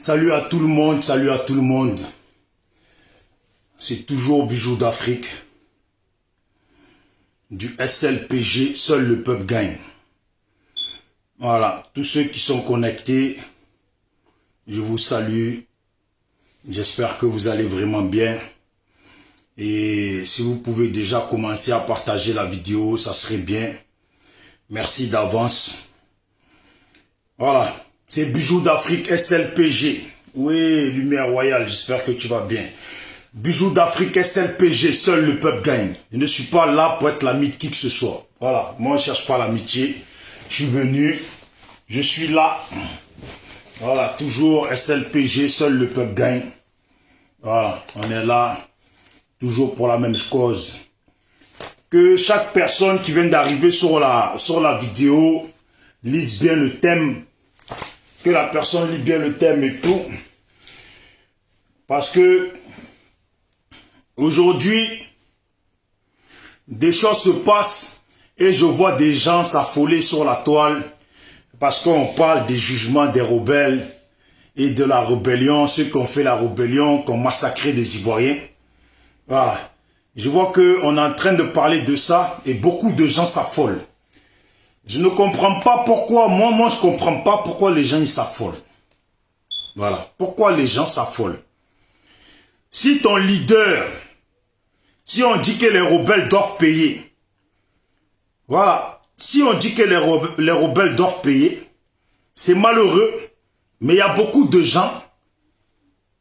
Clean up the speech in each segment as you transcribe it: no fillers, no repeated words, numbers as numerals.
Salut à tout le monde, salut à tout le monde. C'est toujours Bijou d'Afrique. Du SLPG, seul le peuple gagne. Voilà, tous ceux qui sont connectés, je vous salue. J'espère que vous allez vraiment bien. Et si vous pouvez déjà commencer à partager la vidéo, ça serait bien. Merci d'avance. Voilà, c'est Bijou d'Afrique SLPG. Oui, Lumière Royale, j'espère que tu vas bien. Bijou d'Afrique SLPG, seul le peuple gagne. Je ne suis pas là pour être l'ami de qui que ce soit. Voilà, moi je ne cherche pas l'amitié. Je suis venu, je suis là. Voilà, toujours SLPG, seul le peuple gagne. Voilà, on est là, toujours pour la même cause. Que chaque personne qui vient d'arriver sur la vidéo lise bien le thème. Que la personne lit bien le thème et tout. Parce que aujourd'hui, des choses se passent et je vois des gens s'affoler sur la toile parce qu'on parle des jugements des rebelles et de la rébellion, ceux qui ont fait la rébellion, qui ont massacré des Ivoiriens. Voilà. Je vois qu'on est en train de parler de ça et beaucoup de gens s'affolent. Je ne comprends pas pourquoi, moi je ne comprends pas pourquoi les gens ils s'affolent. Voilà. Pourquoi les gens s'affolent. Si ton leader, si on dit que les rebelles doivent payer, voilà, si on dit que les rebelles doivent payer, c'est malheureux, mais il y a beaucoup de gens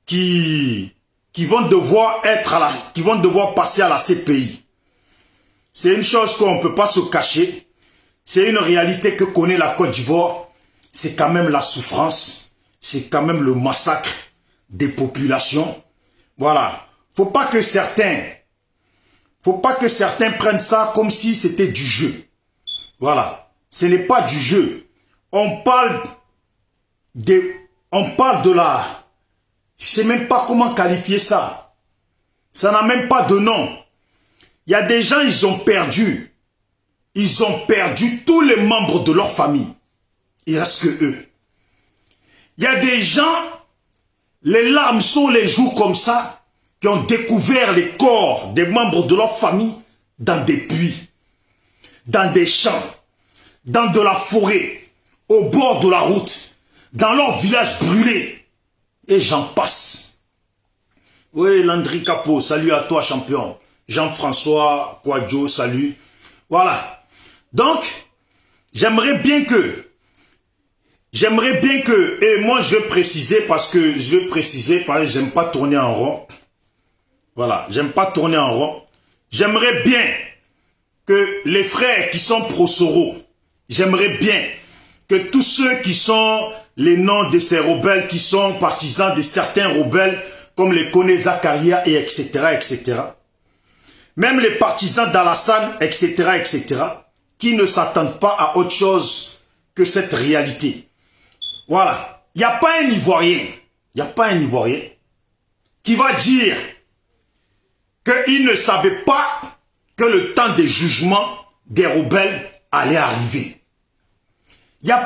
qui vont devoir qui vont devoir passer à la CPI. C'est une chose qu'on ne peut pas se cacher. C'est une réalité que connaît la Côte d'Ivoire. C'est quand même la souffrance. C'est quand même le massacre des populations. Voilà. Faut pas que certains prennent ça comme si c'était du jeu. Voilà. Ce n'est pas du jeu. On parle de la... Je sais même pas comment qualifier ça. Ça n'a même pas de nom. Il y a des gens, ils ont perdu tous les membres de leur famille. Il reste que eux. Il y a des gens, les larmes sur les joues comme ça, qui ont découvert les corps des membres de leur famille dans des puits, dans des champs, dans de la forêt, au bord de la route, dans leur village brûlé. Et j'en passe. Oui, Landry Capot, salut à toi, champion. Jean-François Kouadjo, salut. Voilà. Donc, j'aimerais bien que, et moi je vais préciser parce que j'aime pas tourner en rond. Voilà, j'aime pas tourner en rond. J'aimerais bien que les frères qui sont pro-Soro, j'aimerais bien que tous ceux qui sont les noms de ces rebelles, qui sont partisans de certains rebelles, comme les Koné Zakaria et etc., même les partisans d'Alassane, etc., qui ne s'attendent pas à autre chose que cette réalité. Voilà. Il n'y a pas un Ivoirien, qui va dire qu'il ne savait pas que le temps des jugements des rebelles allait arriver. Il n'y a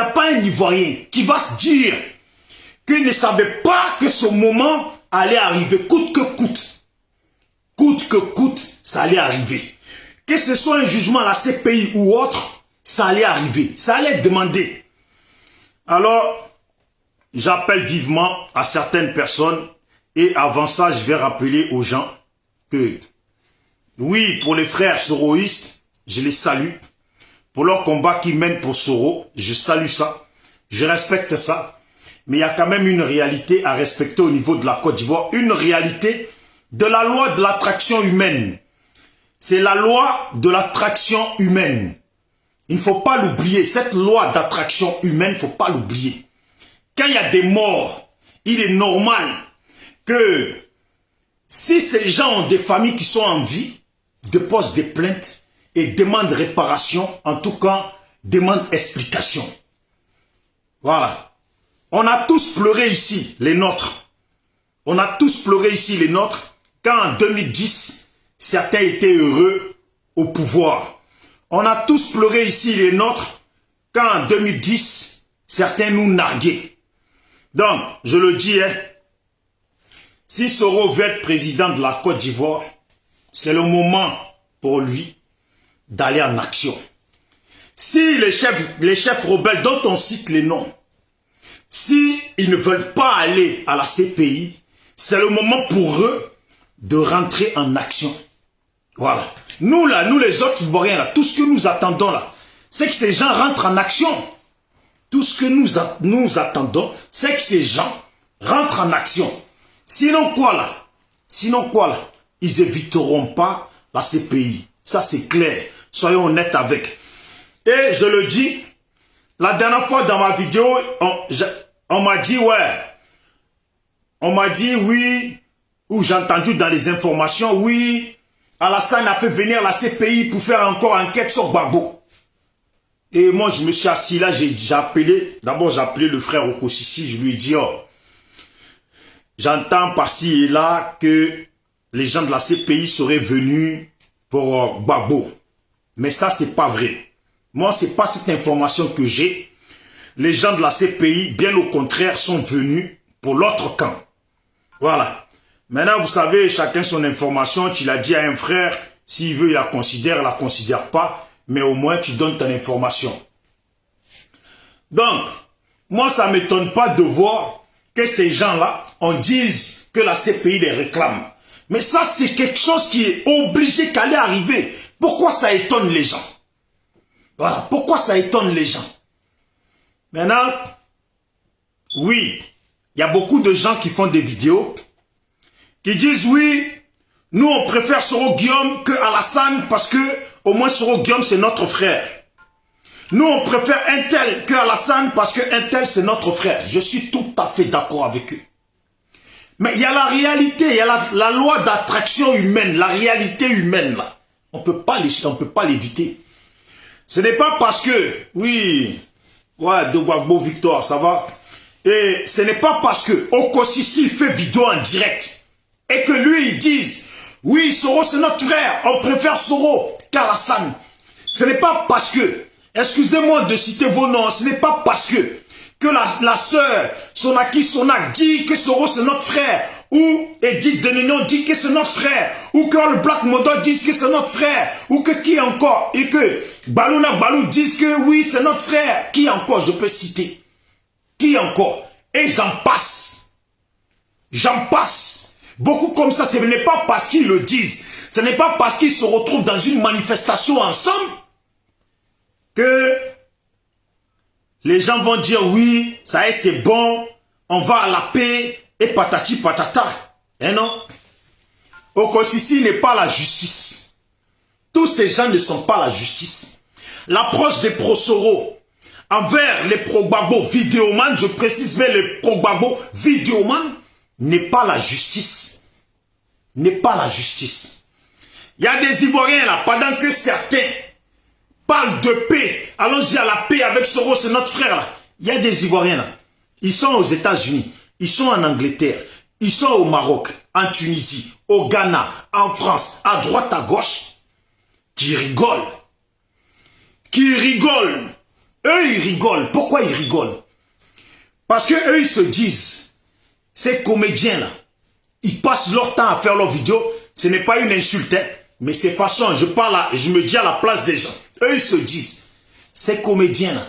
pas un Ivoirien qui va se dire qu'il ne savait pas que ce moment allait arriver, coûte que coûte. Coûte que coûte, ça allait arriver. Que ce soit un jugement à la CPI ou autre, ça allait arriver, ça allait être demandé. Alors, j'appelle vivement à certaines personnes et avant ça, je vais rappeler aux gens que, oui, pour les frères soroïstes, je les salue. Pour leur combat qu'ils mènent pour Soro, je salue ça, je respecte ça. Mais il y a quand même une réalité à respecter au niveau de la Côte d'Ivoire, une réalité de la loi de l'attraction humaine. C'est la loi de l'attraction humaine. Il ne faut pas l'oublier. Cette loi d'attraction humaine, il ne faut pas l'oublier. Quand il y a des morts, il est normal que si ces gens ont des familles qui sont en vie, déposent des plaintes et demandent réparation, en tout cas, demandent explication. Voilà. On a tous pleuré ici, les nôtres. On a tous pleuré ici, les nôtres, quand en 2010, certains étaient heureux au pouvoir. On a tous pleuré ici les nôtres quand en 2010, certains nous narguaient. Donc, je le dis, hein, si Soro veut être président de la Côte d'Ivoire, c'est le moment pour lui d'aller en action. Si les chefs rebelles dont on cite les noms, si ils ne veulent pas aller à la CPI, c'est le moment pour eux de rentrer en action. Voilà. Nous là, nous les autres Ivoiriens là, tout ce que nous attendons là, c'est que ces gens rentrent en action. Tout ce que nous attendons, c'est que ces gens rentrent en action. Sinon quoi là? Sinon quoi là? Ils éviteront pas la CPI. Ça c'est clair. Soyons honnêtes avec. Et je le dis, la dernière fois dans ma vidéo, on m'a dit ouais. On m'a dit oui, ou j'ai entendu dans les informations, oui, Alassane a fait venir la CPI pour faire encore enquête sur Gbagbo. Et moi, je me suis assis là, j'ai appelé, d'abord j'ai appelé le frère Okosisi, je lui ai dit, oh, j'entends par-ci et là que les gens de la CPI seraient venus pour Gbagbo. Mais ça, c'est pas vrai. Moi, c'est pas cette information que j'ai. Les gens de la CPI, bien au contraire, sont venus pour l'autre camp. Voilà. Maintenant, vous savez, chacun son information. Tu l'as dit à un frère, s'il veut, il la considère pas. Mais au moins, tu donnes ton information. Donc, moi, ça ne m'étonne pas de voir que ces gens-là, on dise que la CPI les réclame. Mais ça, c'est quelque chose qui est obligé qu'allait arriver. Pourquoi ça étonne les gens? Voilà. Pourquoi ça étonne les gens? Maintenant, oui, il y a beaucoup de gens qui font des vidéos, qui disent oui, nous on préfère Soro Guillaume que Alassane parce que au moins Soro Guillaume c'est notre frère. Nous on préfère un tel que Alassane parce que un tel c'est notre frère. Je suis tout à fait d'accord avec eux. Mais il y a la réalité, il y a la loi d'attraction humaine, la réalité humaine là. On ne peut pas l'éviter. Ce n'est pas parce que, oui, ouais, de Gbagbo Victoire, ça va. Et ce n'est pas parce que Okosisi fait vidéo en direct et que lui il dise oui Soro c'est notre frère, on préfère Soro qu'Alassane. Ce n'est pas parce que, excusez-moi de citer vos noms, ce n'est pas parce que la sœur Sonaki Sonak dit que Soro c'est notre frère, ou Edith Denignon dit que c'est notre frère, ou que le Black Modo dit que c'est notre frère, ou que qui encore, et que Balouna Balou dise que oui c'est notre frère, qui encore je peux citer? Qui encore? Et j'en passe. J'en passe. Beaucoup comme ça, ce n'est pas parce qu'ils le disent, ce n'est pas parce qu'ils se retrouvent dans une manifestation ensemble que les gens vont dire oui, ça y est, c'est bon, on va à la paix, et patati patata. Eh non. Okosisi n'est pas la justice. Tous ces gens ne sont pas la justice. L'approche des pro-Soro envers les pro-Gbagbo vidéoman, je précise bien les pro-Gbagbo vidéoman, n'est pas la justice. N'est pas la justice. Il y a des Ivoiriens là, pendant que certains parlent de paix, allons-y à la paix avec Soro, c'est notre frère là. Il y a des Ivoiriens là, ils sont aux États-Unis, ils sont en Angleterre, ils sont au Maroc, en Tunisie, au Ghana, en France, à droite, à gauche, qui rigolent. Qui rigolent. Eux, ils rigolent. Pourquoi ils rigolent? Parce que eux, ils se disent, ces comédiens-là, ils passent leur temps à faire leurs vidéos. Ce n'est pas une insulte, hein, mais c'est façon, je parle là, et je me dis à la place des gens. Eux, ils se disent, ces comédiens-là,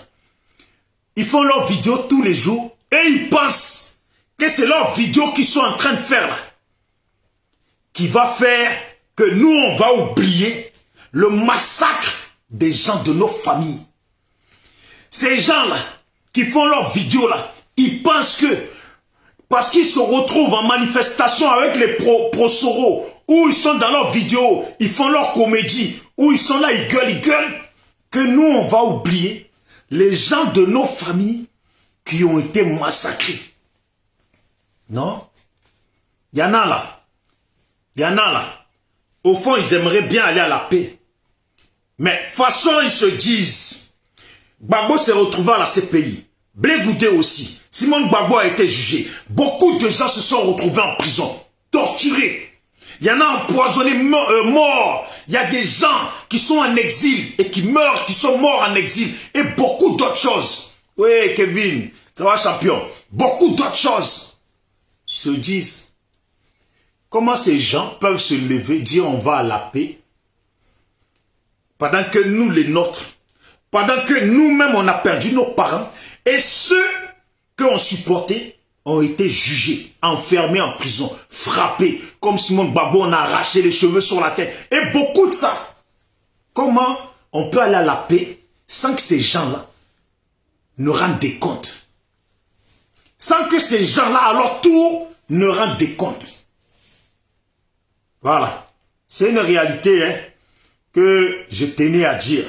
ils font leurs vidéos tous les jours et ils pensent que c'est leurs vidéos qu'ils sont en train de faire là, qui va faire que nous, on va oublier le massacre des gens de nos familles. Ces gens-là, qui font leurs vidéos là, ils pensent que, parce qu'ils se retrouvent en manifestation avec les pro-Soro, où ils sont dans leurs vidéos, ils font leur comédie, où ils sont là, ils gueulent, que nous, on va oublier les gens de nos familles qui ont été massacrés. Non? Il y en a là. Il y en a là. Au fond, ils aimeraient bien aller à la paix. Mais façon, ils se disent, Gbagbo s'est retrouvé à la CPI. Blé Goudé aussi. Simone Gbagbo a été jugé. Beaucoup de gens se sont retrouvés en prison, torturés. Il y en a empoisonnés, morts. Il y a des gens qui sont en exil et qui meurent, qui sont morts en exil. Et beaucoup d'autres choses. Oui, Kevin, ça va champion. Beaucoup d'autres choses se disent. Comment ces gens peuvent se lever, dire on va à la paix, pendant que nous, les nôtres, pendant que nous-mêmes, on a perdu nos parents, et ceux qu'on supportait ont été jugés, enfermés en prison, frappés, comme Simone Gbagbo, on a arraché les cheveux sur la tête, et beaucoup de ça. Comment on peut aller à la paix sans que ces gens-là ne rendent des comptes? Sans que ces gens-là, à leur tour, ne rendent des comptes. Voilà. C'est une réalité hein, que je tenais à dire.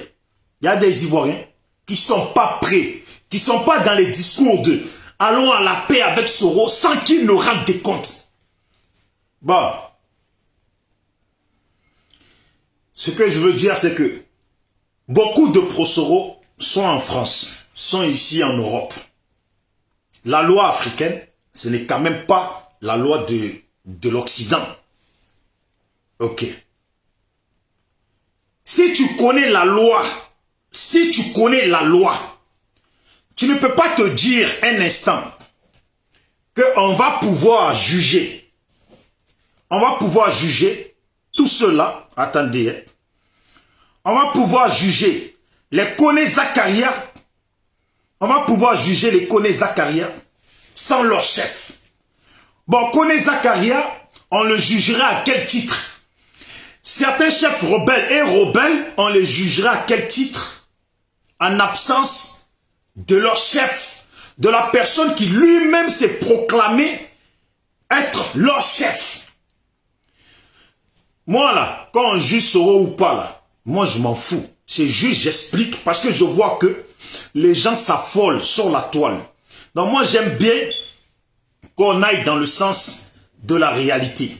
Il y a des Ivoiriens qui ne sont pas prêts, qui ne sont pas dans les discours de « allons à la paix avec Soro » sans qu'ils ne rendent des comptes. Bon. Ce que je veux dire, c'est que beaucoup de pro-Soro sont en France, sont ici en Europe. La loi africaine, ce n'est quand même pas la loi de l'Occident. Ok. Si tu connais la loi, tu ne peux pas te dire un instant qu'on va pouvoir juger. On va pouvoir juger tout cela. Attendez. Hein. On va pouvoir juger les Koné Zakaria. On va pouvoir juger les Koné Zakaria sans leur chef. Bon, Koné Zakaria, on le jugerait à quel titre? Certains chefs rebelles et rebelles, on les jugerait à quel titre? En absence de leur chef, de la personne qui lui-même s'est proclamé être leur chef. Moi là, quand on juge Soro ou pas là, moi je m'en fous. C'est juste, j'explique parce que je vois que les gens s'affolent sur la toile. Donc moi j'aime bien qu'on aille dans le sens de la réalité.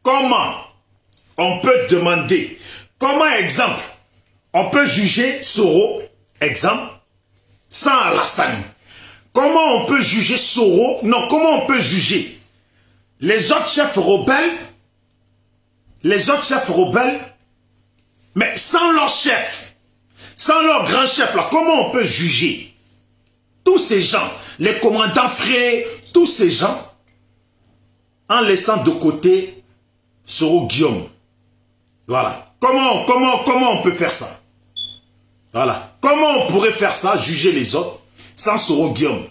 Comment on peut demander, comment exemple, on peut juger Soro, exemple, sans Alassane. Comment on peut juger Soro, non, comment on peut juger les autres chefs rebelles, mais sans leur chef, sans leur grand chef là, comment on peut juger tous ces gens, les commandants frères, tous ces gens, en laissant de côté Soro Guillaume. Voilà. Comment on peut faire ça? Voilà. Comment on pourrait faire ça, juger les autres, sans Soro Guillaume?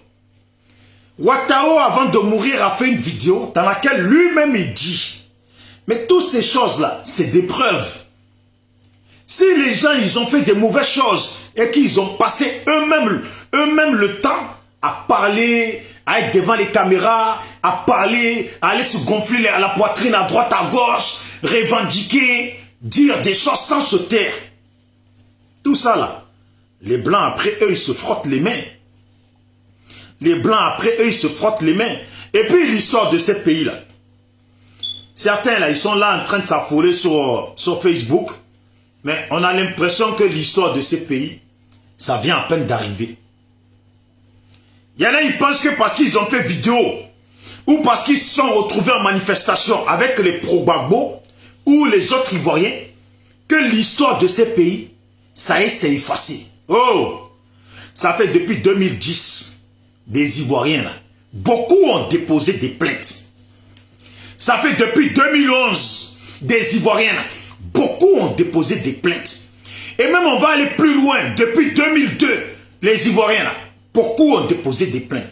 Ouattao, avant de mourir, a fait une vidéo dans laquelle lui-même il dit, mais toutes ces choses-là, c'est des preuves. Si les gens, ils ont fait des mauvaises choses et qu'ils ont passé eux-mêmes le temps à parler, à être devant les caméras, à parler, à aller se gonfler à la poitrine à droite, à gauche, revendiquer, dire des choses sans se taire. Tout ça là, les Blancs après eux, ils se frottent les mains. Les Blancs après eux, ils se frottent les mains. Et puis l'histoire de ces pays-là. Certains là, ils sont là en train de s'affoler sur Facebook. Mais on a l'impression que l'histoire de ces pays, ça vient à peine d'arriver. Il y en a, ils pensent que parce qu'ils ont fait vidéo, ou parce qu'ils se sont retrouvés en manifestation avec les pro-Gbagbo, ou les autres Ivoiriens, que l'histoire de ces pays, ça y est, c'est effacé. Oh! Ça fait depuis 2010, des Ivoiriens là, beaucoup ont déposé des plaintes. Ça fait depuis 2011, des Ivoiriens là, beaucoup ont déposé des plaintes. Et même on va aller plus loin. Depuis 2002, les Ivoiriens, là, beaucoup ont déposé des plaintes.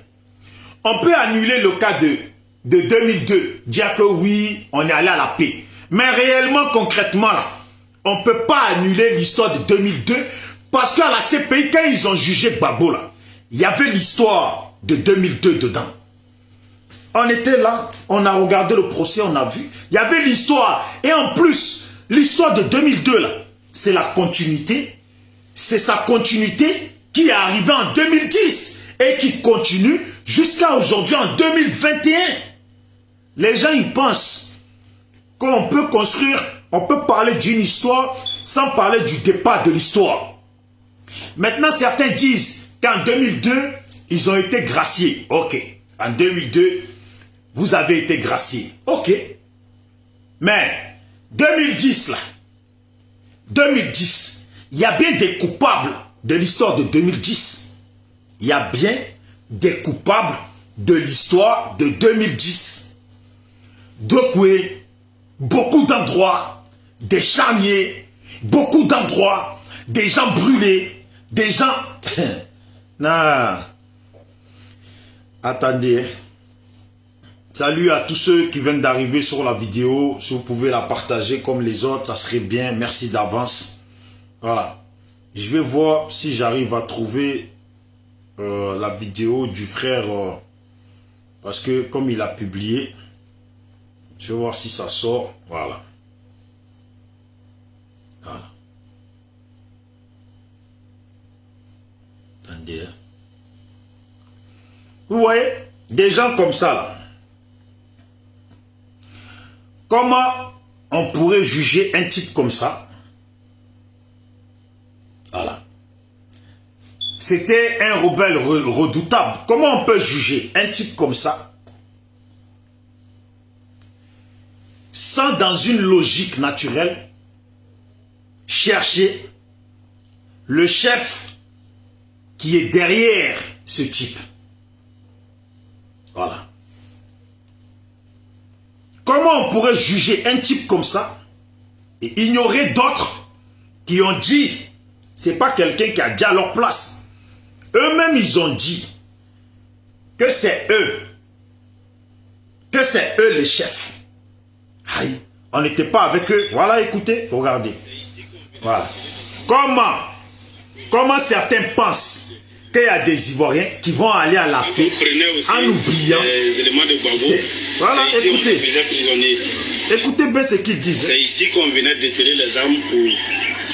On peut annuler le cas de 2002, dire que oui, on est allé à la paix. Mais réellement, concrètement, là, on ne peut pas annuler l'histoire de 2002 parce qu'à la CPI, quand ils ont jugé Gbagbo, là, il y avait l'histoire de 2002 dedans. On était là, on a regardé le procès, on a vu. Il y avait l'histoire. Et en plus, l'histoire de 2002, là, c'est la continuité. C'est sa continuité qui est arrivée en 2010 et qui continue jusqu'à aujourd'hui en 2021. Les gens, ils pensent qu'on peut construire, on peut parler d'une histoire sans parler du départ de l'histoire. Maintenant, certains disent qu'en 2002, ils ont été graciés. Ok, en 2002, vous avez été graciés. Ok, mais 2010, là, 2010, il y a bien des coupables de l'histoire de 2010. Il y a bien des coupables de l'histoire de 2010. Donc oui, beaucoup d'endroits, des charniers, beaucoup d'endroits, des gens brûlés, des gens... non. Attendez. Salut à tous ceux qui viennent d'arriver sur la vidéo. Si vous pouvez la partager comme les autres, ça serait bien. Merci d'avance. Voilà. Je vais voir si j'arrive à trouver la vidéo du frère. Parce que comme il a publié, je vais voir si ça sort. Voilà. Voilà. Attendez. Vous voyez, des gens comme ça là. Comment on pourrait juger un type comme ça? Voilà. C'était un rebelle redoutable. Comment on peut juger un type comme ça sans, dans une logique naturelle, chercher le chef qui est derrière ce type? Voilà. Comment on pourrait juger un type comme ça et ignorer d'autres qui ont dit, c'est pas quelqu'un qui a dit à leur place. Eux-mêmes, ils ont dit que c'est eux. Que c'est eux les chefs. Aïe, on n'était pas avec eux. Voilà, écoutez, regardez. Voilà. Comment certains pensent qu'il y a des Ivoiriens qui vont aller à la paix en oubliant les éléments de Gbagbo. Voilà, ici écoutez. on les faisait prisonniers. Écoutez bien ce qu'ils disent. C'est ici qu'on venait déterrer les armes pour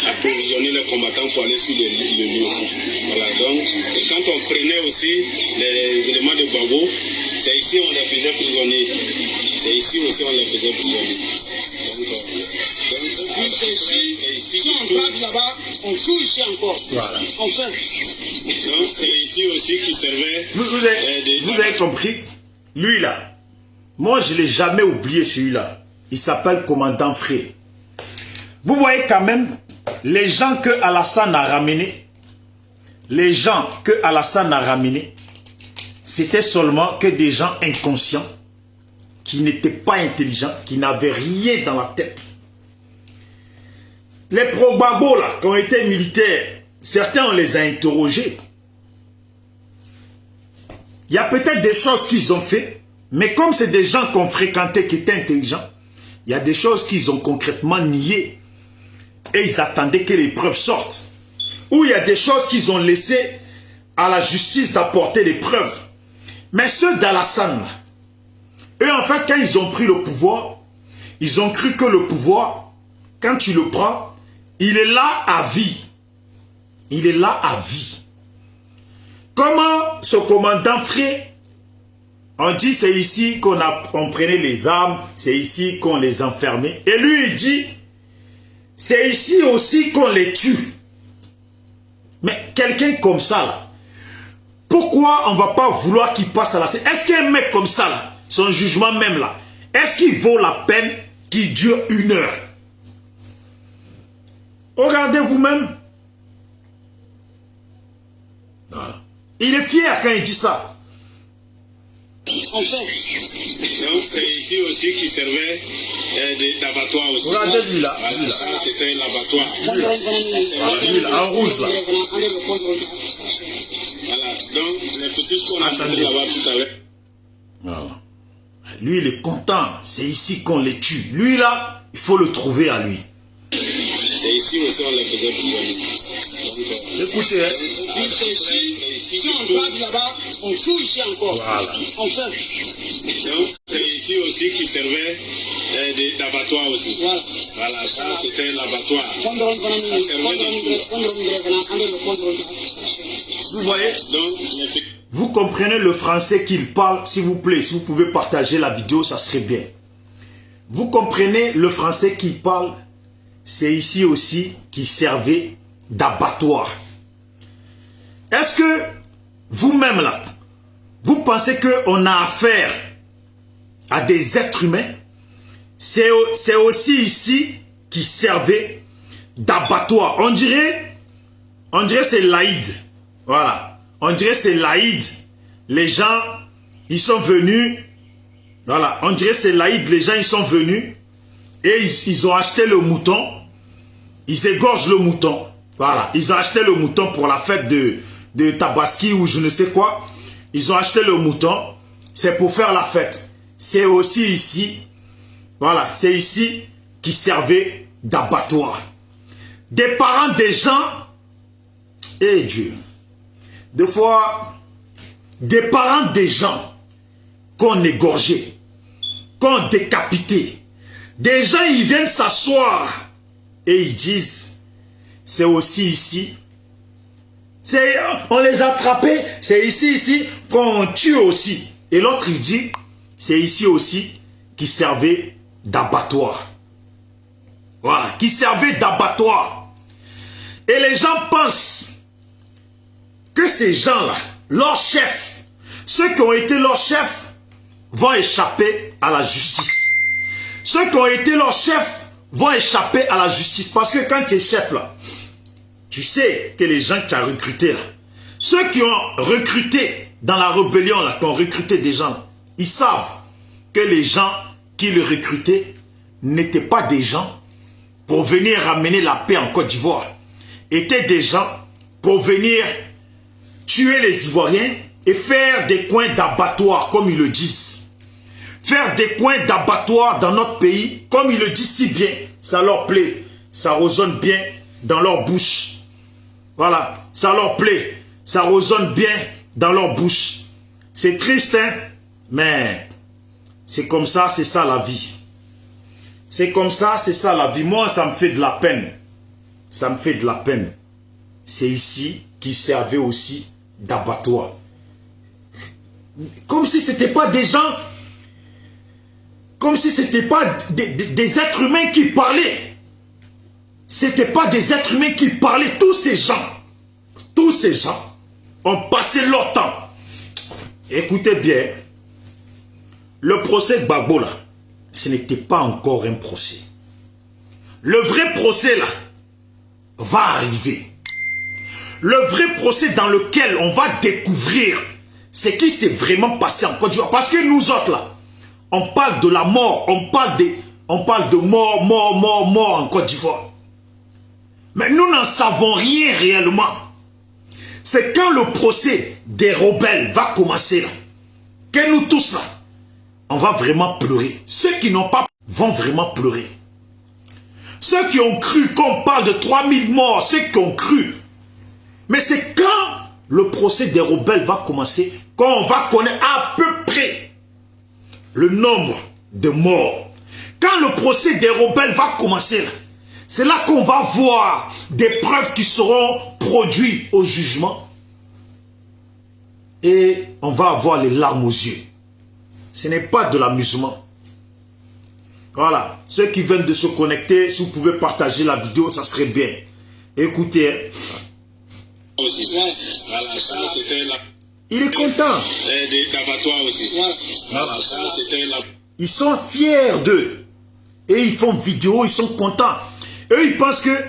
approvisionner les combattants pour aller sur le lieu. Voilà, donc, et quand on prenait aussi les éléments de Gbagbo, c'est ici on les faisait prisonniers. C'est ici aussi on les faisait prisonniers. Donc c'est ici, si on frappe là-bas, on tue ici encore. Voilà. On fait. Donc c'est ici aussi qui servait. Vous avez compris? Lui là, moi je ne l'ai jamais oublié celui-là. Il s'appelle Commandant Fré. Vous voyez quand même les gens que Alassane a ramenés. Les gens que Alassane a ramenés, c'était seulement que des gens inconscients, qui n'étaient pas intelligents, qui n'avaient rien dans la tête. Les pro-Gbagbo là, qui ont été militaires, certains on les a interrogés. Il y a peut-être des choses qu'ils ont fait, mais comme c'est des gens qu'on fréquentait qui étaient intelligents, il y a des choses qu'ils ont concrètement niées. Et ils attendaient que les preuves sortent. Ou il y a des choses qu'ils ont laissées à la justice d'apporter des preuves. Mais ceux d'Alassane, eux en fait quand ils ont pris le pouvoir, ils ont cru que le pouvoir, quand tu le prends, il est là à vie. Il est là à vie. Comment ce commandant Fré, on dit c'est ici qu'on prenait les armes, c'est ici qu'on les enfermait. Et lui il dit, c'est ici aussi qu'on les tue. Mais quelqu'un comme ça là, pourquoi on ne va pas vouloir qu'il passe à la scène? Est-ce qu'un mec comme ça là, son jugement même là, est-ce qu'il vaut la peine qu'il dure 1 heure? Regardez vous-même. Voilà. Il est fier quand il dit ça. En fait, donc c'est ici aussi qui servait d'abattoir aussi. Regardez lui là. Voilà, ça c'était l'abattoir. Lui là, en rouge là. Voilà, donc les petits qu'on a montré là-bas tout à l'heure. Voilà. Lui il est content, c'est ici qu'on les tue. Lui là, il faut le trouver à lui. C'est ici aussi on les faisait prisonniers. Écoutez, hein. C'est ici, si on frappe là-bas, on tue ici encore. Voilà. On fait. Donc c'est ici aussi qui servait d'abattoir aussi. Voilà. Voilà, ça c'était l'abattoir. Ça servait vous voyez? Donc, vous comprenez le français qu'il parle, s'il vous plaît, si vous pouvez partager la vidéo, ça serait bien. Vous comprenez le français qu'il parle? C'est ici aussi qui servait d'abattoir. Est-ce que vous-même là, vous pensez qu'on a affaire à des êtres humains? C'est aussi ici qui servait d'abattoir. On dirait c'est l'Aïd. Voilà. On dirait c'est l'Aïd les gens, ils sont venus, voilà, on dirait c'est l'Aïd, les gens, ils sont venus, et ils ont acheté le mouton, ils égorgent le mouton, voilà, ils ont acheté le mouton pour la fête de Tabaski ou je ne sais quoi, ils ont acheté le mouton, c'est pour faire la fête. C'est aussi ici, voilà, c'est ici qui servait d'abattoir. Des parents des gens, et Dieu, des fois, des parents des gens qu'on égorgeait, qu'on décapitait, des gens ils viennent s'asseoir et ils disent, c'est aussi ici, on les a attrapés, c'est ici qu'on tue aussi. Et l'autre il dit, c'est ici aussi qui servait d'abattoir. Voilà, qui servait d'abattoir. Et les gens pensent que ces gens-là, leurs chefs, ceux qui ont été leurs chefs, vont échapper à la justice. Ceux qui ont été leurs chefs vont échapper à la justice. Parce que quand tu es chef là, tu sais que les gens que tu as recrutés là, ceux qui ont recruté dans la rébellion là, qui ont recruté des gens là, ils savent que les gens qui le recrutaient n'étaient pas des gens pour venir ramener la paix en Côte d'Ivoire. Étaient des gens pour venir tuer les Ivoiriens et faire des coins d'abattoir, comme ils le disent. Faire des coins d'abattoir dans notre pays, comme ils le disent si bien, ça leur plaît, ça résonne bien dans leur bouche. Voilà, ça leur plaît, ça résonne bien dans leur bouche. C'est triste, hein, mais c'est comme ça, c'est ça la vie. C'est comme ça, c'est ça la vie. Moi, ça me fait de la peine. Ça me fait de la peine. C'est ici qu'ils servaient aussi d'abattoir. Comme si ce n'était pas des gens, comme si ce n'était pas des êtres humains qui parlaient. Ce n'était pas des êtres humains qui parlaient. Tous ces gens ont passé leur temps. Écoutez bien, le procès de Gbagbo là, ce n'était pas encore un procès. Le vrai procès là va arriver. Le vrai procès dans lequel on va découvrir ce qui s'est vraiment passé en Côte d'Ivoire. Parce que nous autres là, on parle de la mort, on parle de mort en Côte d'Ivoire. Mais nous n'en savons rien réellement. C'est quand le procès des rebelles va commencer là, que nous tous là, on va vraiment pleurer. Ceux qui n'ont pas vont vraiment pleurer. Ceux qui ont cru qu'on parle de 3000 morts, ceux qui ont cru. Mais c'est quand le procès des rebelles va commencer qu'on va connaître à peu près le nombre de morts. Quand le procès des rebelles va commencer là, c'est là qu'on va voir des preuves qui seront produites au jugement. Et on va avoir les larmes aux yeux. Ce n'est pas de l'amusement. Voilà. Ceux qui viennent de se connecter, si vous pouvez partager la vidéo, ça serait bien. Écoutez. Aussi. Voilà, ça c'était la... Il est content. D'abattoir aussi. Voilà, ça c'était la... Ils sont fiers d'eux. Et ils font vidéo, ils sont contents. Eux, ils pensent que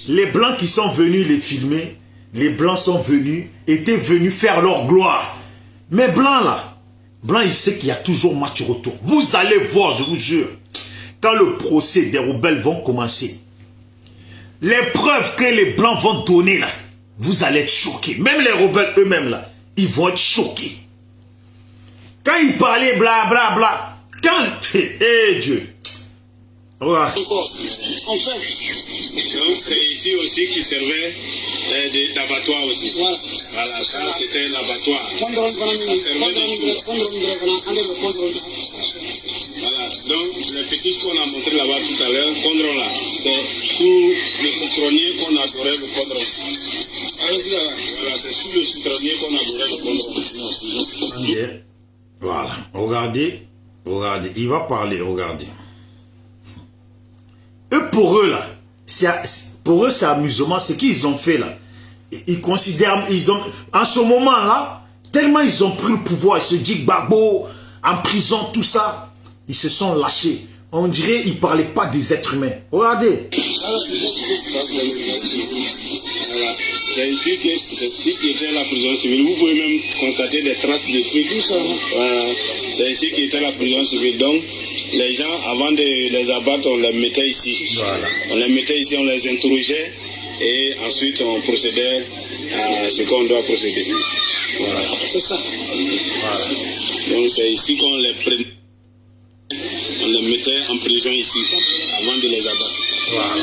les Blancs qui sont venus les filmer, les Blancs sont venus, étaient venus faire leur gloire. Mais Blanc là, Blanc, il sait qu'il y a toujours match retour. Vous allez voir, je vous jure, quand le procès des rebelles vont commencer, les preuves que les Blancs vont donner là, vous allez être choqués. Même les rebelles eux-mêmes là, ils vont être choqués. Quand ils parlaient bla bla bla, quand... Eh Dieu. Voilà. En fait, c'est ici aussi qui servait d'abattoir aussi. Voilà, ça c'était l'abattoir. Ça servait de tout. Voilà, donc les petits qu'on a montré là-bas tout à l'heure, Condron là, c'est sous le citronnier qu'on adorait le Condron. Voilà, c'est sous le citronnier qu'on adorait le Condron. Voilà, regardez, regardez, il va parler, regardez. Eux, pour eux, là, pour eux, c'est amusement. Ce qu'ils ont fait, là. Ils considèrent, en ce moment-là, tellement ils ont pris le pouvoir, ils se disent, Gbagbo, en prison, tout ça, ils se sont lâchés. On dirait qu'ils ne parlaient pas des êtres humains. Regardez. Voilà. C'est ici qui était la prison civile. Vous pouvez même constater des traces de trucs. C'est ici qui était la prison civile. Donc, les gens, avant de les abattre, on les mettait ici. Voilà. On les mettait ici, on les interrogeait et ensuite on procédait à ce qu'on doit procéder. Voilà. C'est ça. Voilà. Donc, c'est ici qu'on les prenait. On les mettait en prison ici, avant de les abattre. Voilà.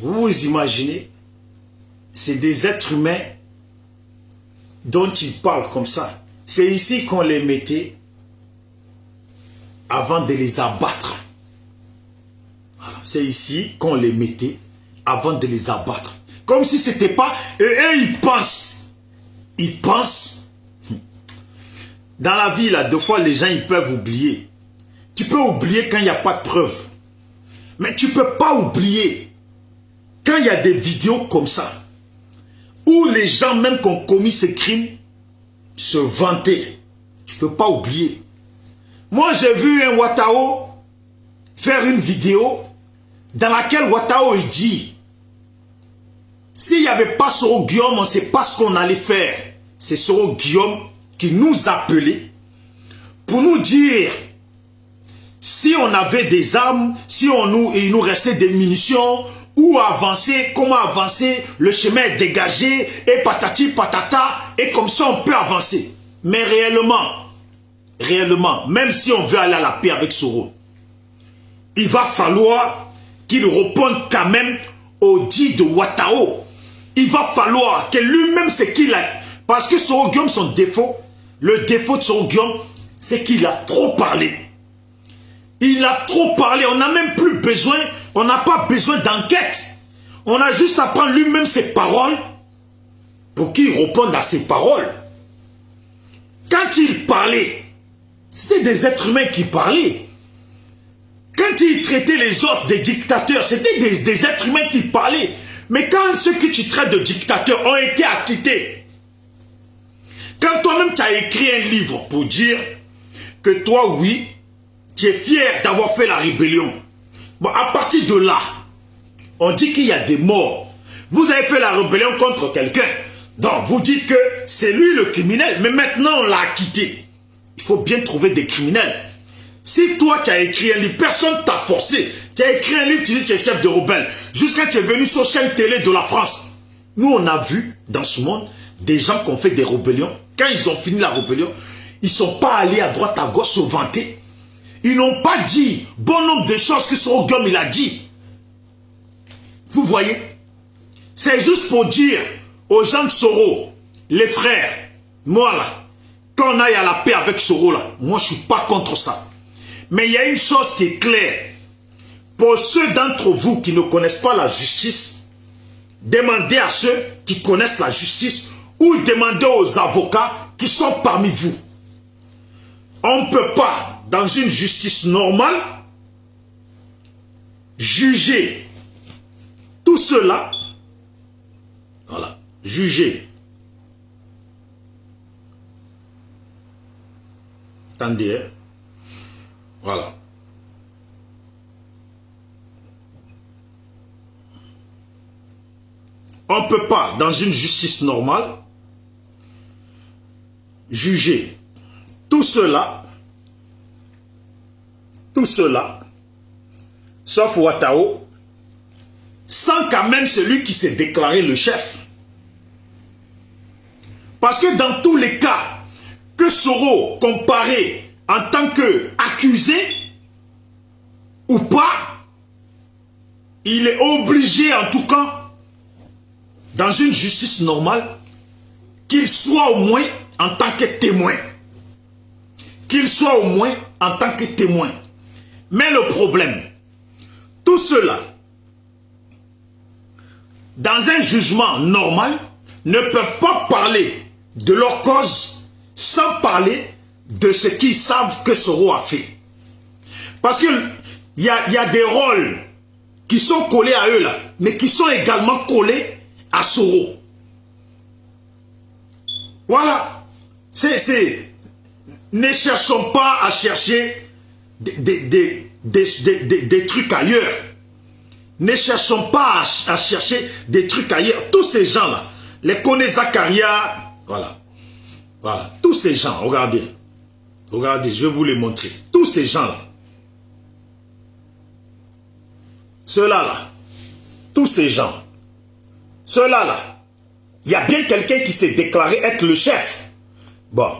Vous vous imaginez, c'est des êtres humains dont ils parlent comme ça. C'est ici qu'on les mettait avant de les abattre. Voilà. C'est ici qu'on les mettait avant de les abattre. Comme si ce n'était pas... Et eux, ils pensent. Ils pensent. Dans la vie, là, deux fois, les gens, ils peuvent oublier. Tu peux oublier quand il n'y a pas de preuve. Mais tu ne peux pas oublier quand il y a des vidéos comme ça, où les gens même qui ont commis ces crimes se vantaient. Tu ne peux pas oublier. Moi, j'ai vu un Ouattao faire une vidéo dans laquelle Ouattao il dit, s'il n'y avait pas Soro Guillaume, on ne sait pas ce qu'on allait faire. C'est Soro Guillaume qui nous appelait pour nous dire, si on avait des armes, si il nous restait des munitions, où avancer, comment avancer, le chemin est dégagé, et patati patata, et comme ça on peut avancer. Mais réellement, même si on veut aller à la paix avec Soro, il va falloir qu'il réponde quand même au dit de Ouattao. Il va falloir que lui-même, c'est qu'il a... Parce que Soro Guillaume, son défaut, le défaut de Soro Guillaume, c'est qu'il a trop parlé. Il a trop parlé, on n'a même plus besoin, on n'a pas besoin d'enquête. On a juste à prendre lui-même ses paroles pour qu'il réponde à ses paroles. Quand il parlait, c'était des êtres humains qui parlaient. Quand il traitait les autres des dictateurs, c'était des êtres humains qui parlaient. Mais quand ceux que tu traites de dictateurs ont été acquittés, quand toi-même tu as écrit un livre pour dire que toi, oui, tu es fier d'avoir fait la rébellion. Bon, à partir de là, on dit qu'il y a des morts. Vous avez fait la rébellion contre quelqu'un. Donc, vous dites que c'est lui le criminel. Mais maintenant, on l'a acquitté. Il faut bien trouver des criminels. Si toi, tu as écrit un livre, personne t'a forcé. Tu as écrit un livre, tu dis que tu es chef de rebelle. Jusqu'à tu es venu sur chaîne télé de la France. Nous, on a vu dans ce monde des gens qui ont fait des rébellions. Quand ils ont fini la rébellion, ils ne sont pas allés à droite, à gauche se vanter. Ils n'ont pas dit bon nombre de choses que Soro Guillaume il a dit. Vous voyez? C'est juste pour dire aux gens de Soro, les frères, moi là, qu'on aille à la paix avec Soro là, moi je ne suis pas contre ça. Mais il y a une chose qui est claire. Pour ceux d'entre vous qui ne connaissent pas la justice, demandez à ceux qui connaissent la justice ou demandez aux avocats qui sont parmi vous. On ne peut pas, dans une justice normale, juger tout cela. Voilà, juger. Attendez, hein? Voilà. On ne peut pas, dans une justice normale, juger tout cela, sauf Ouattao, sans quand même celui qui s'est déclaré le chef. Parce que dans tous les cas, que Soro comparé en tant qu'accusé ou pas, il est obligé en tout cas, dans une justice normale, qu'il soit au moins en tant que témoin. Qu'il soit au moins en tant que témoin. Mais le problème, tout cela, dans un jugement normal, ne peuvent pas parler de leur cause sans parler de ce qu'ils savent que Soro a fait. Parce qu'il y a des rôles qui sont collés à eux là, mais qui sont également collés à Soro. Voilà. Ne cherchons pas à chercher des trucs ailleurs. Ne cherchons pas à chercher des trucs ailleurs. Tous ces gens-là, les Kone Zakaria, voilà. Voilà, tous ces gens, regardez. Regardez, je vais vous les montrer. Tous ces gens-là. Ceux-là, là. Tous ces gens. Ceux-là, là. Il y a bien quelqu'un qui s'est déclaré être le chef. Bon,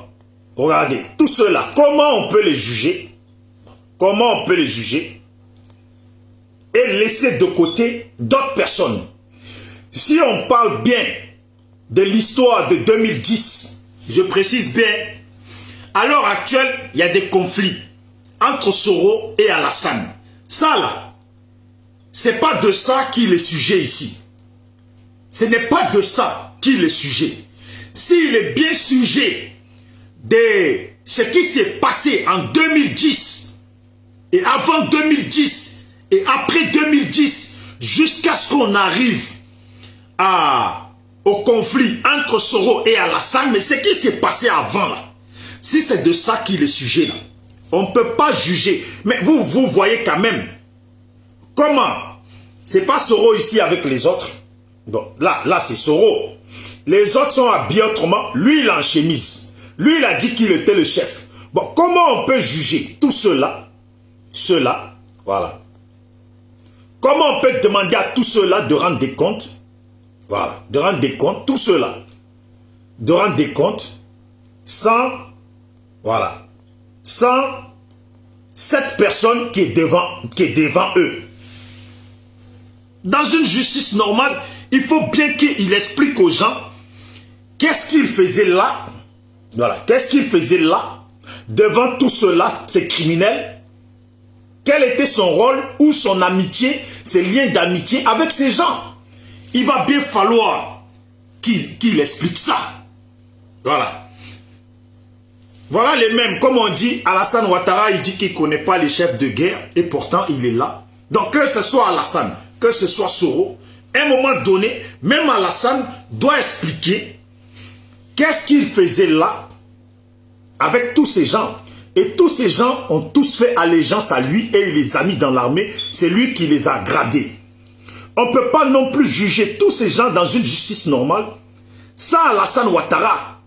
regardez, tous ceux-là, comment on peut les juger? Comment on peut les juger? Et laisser de côté d'autres personnes. Si on parle bien de l'histoire de 2010, je précise bien, à l'heure actuelle, il y a des conflits entre Soro et Alassane. Ça là, c'est pas de ça qu'il est sujet ici. Ce n'est pas de ça qu'il est sujet. S'il est bien sujet de ce qui s'est passé en 2010 et avant 2010 et après 2010 jusqu'à ce qu'on arrive au conflit entre Soro et Alassane, mais ce qui s'est passé avant là, si c'est de ça qu'il est sujet là, on ne peut pas juger. Mais vous voyez quand même comment, c'est pas Soro ici avec les autres. Donc là c'est Soro. Les autres sont habillés autrement. Lui, il est en chemise. Lui, il a dit qu'il était le chef. Bon, comment on peut juger tout cela? Cela, voilà. Comment on peut demander à tout cela de rendre des comptes? Voilà, de rendre des comptes, tout cela. De rendre des comptes sans, voilà, sans cette personne qui est devant eux. Dans une justice normale, il faut bien qu'il explique aux gens qu'est-ce qu'il faisait là. Voilà, qu'est-ce qu'il faisait là devant tout cela, ces criminels. Quel était son rôle ou son amitié, ses liens d'amitié avec ces gens. Il va bien falloir qu'il explique ça. Voilà. Voilà les mêmes, comme on dit, Alassane Ouattara, il dit qu'il ne connaît pas les chefs de guerre et pourtant il est là. Donc que ce soit Alassane, que ce soit Soro, à un moment donné, même Alassane doit expliquer qu'est-ce qu'il faisait là avec tous ces gens. Et tous ces gens ont tous fait allégeance à lui et il les a mis dans l'armée. C'est lui qui les a gradés. On ne peut pas non plus juger tous ces gens dans une justice normale. Ça, Alassane Ouattara.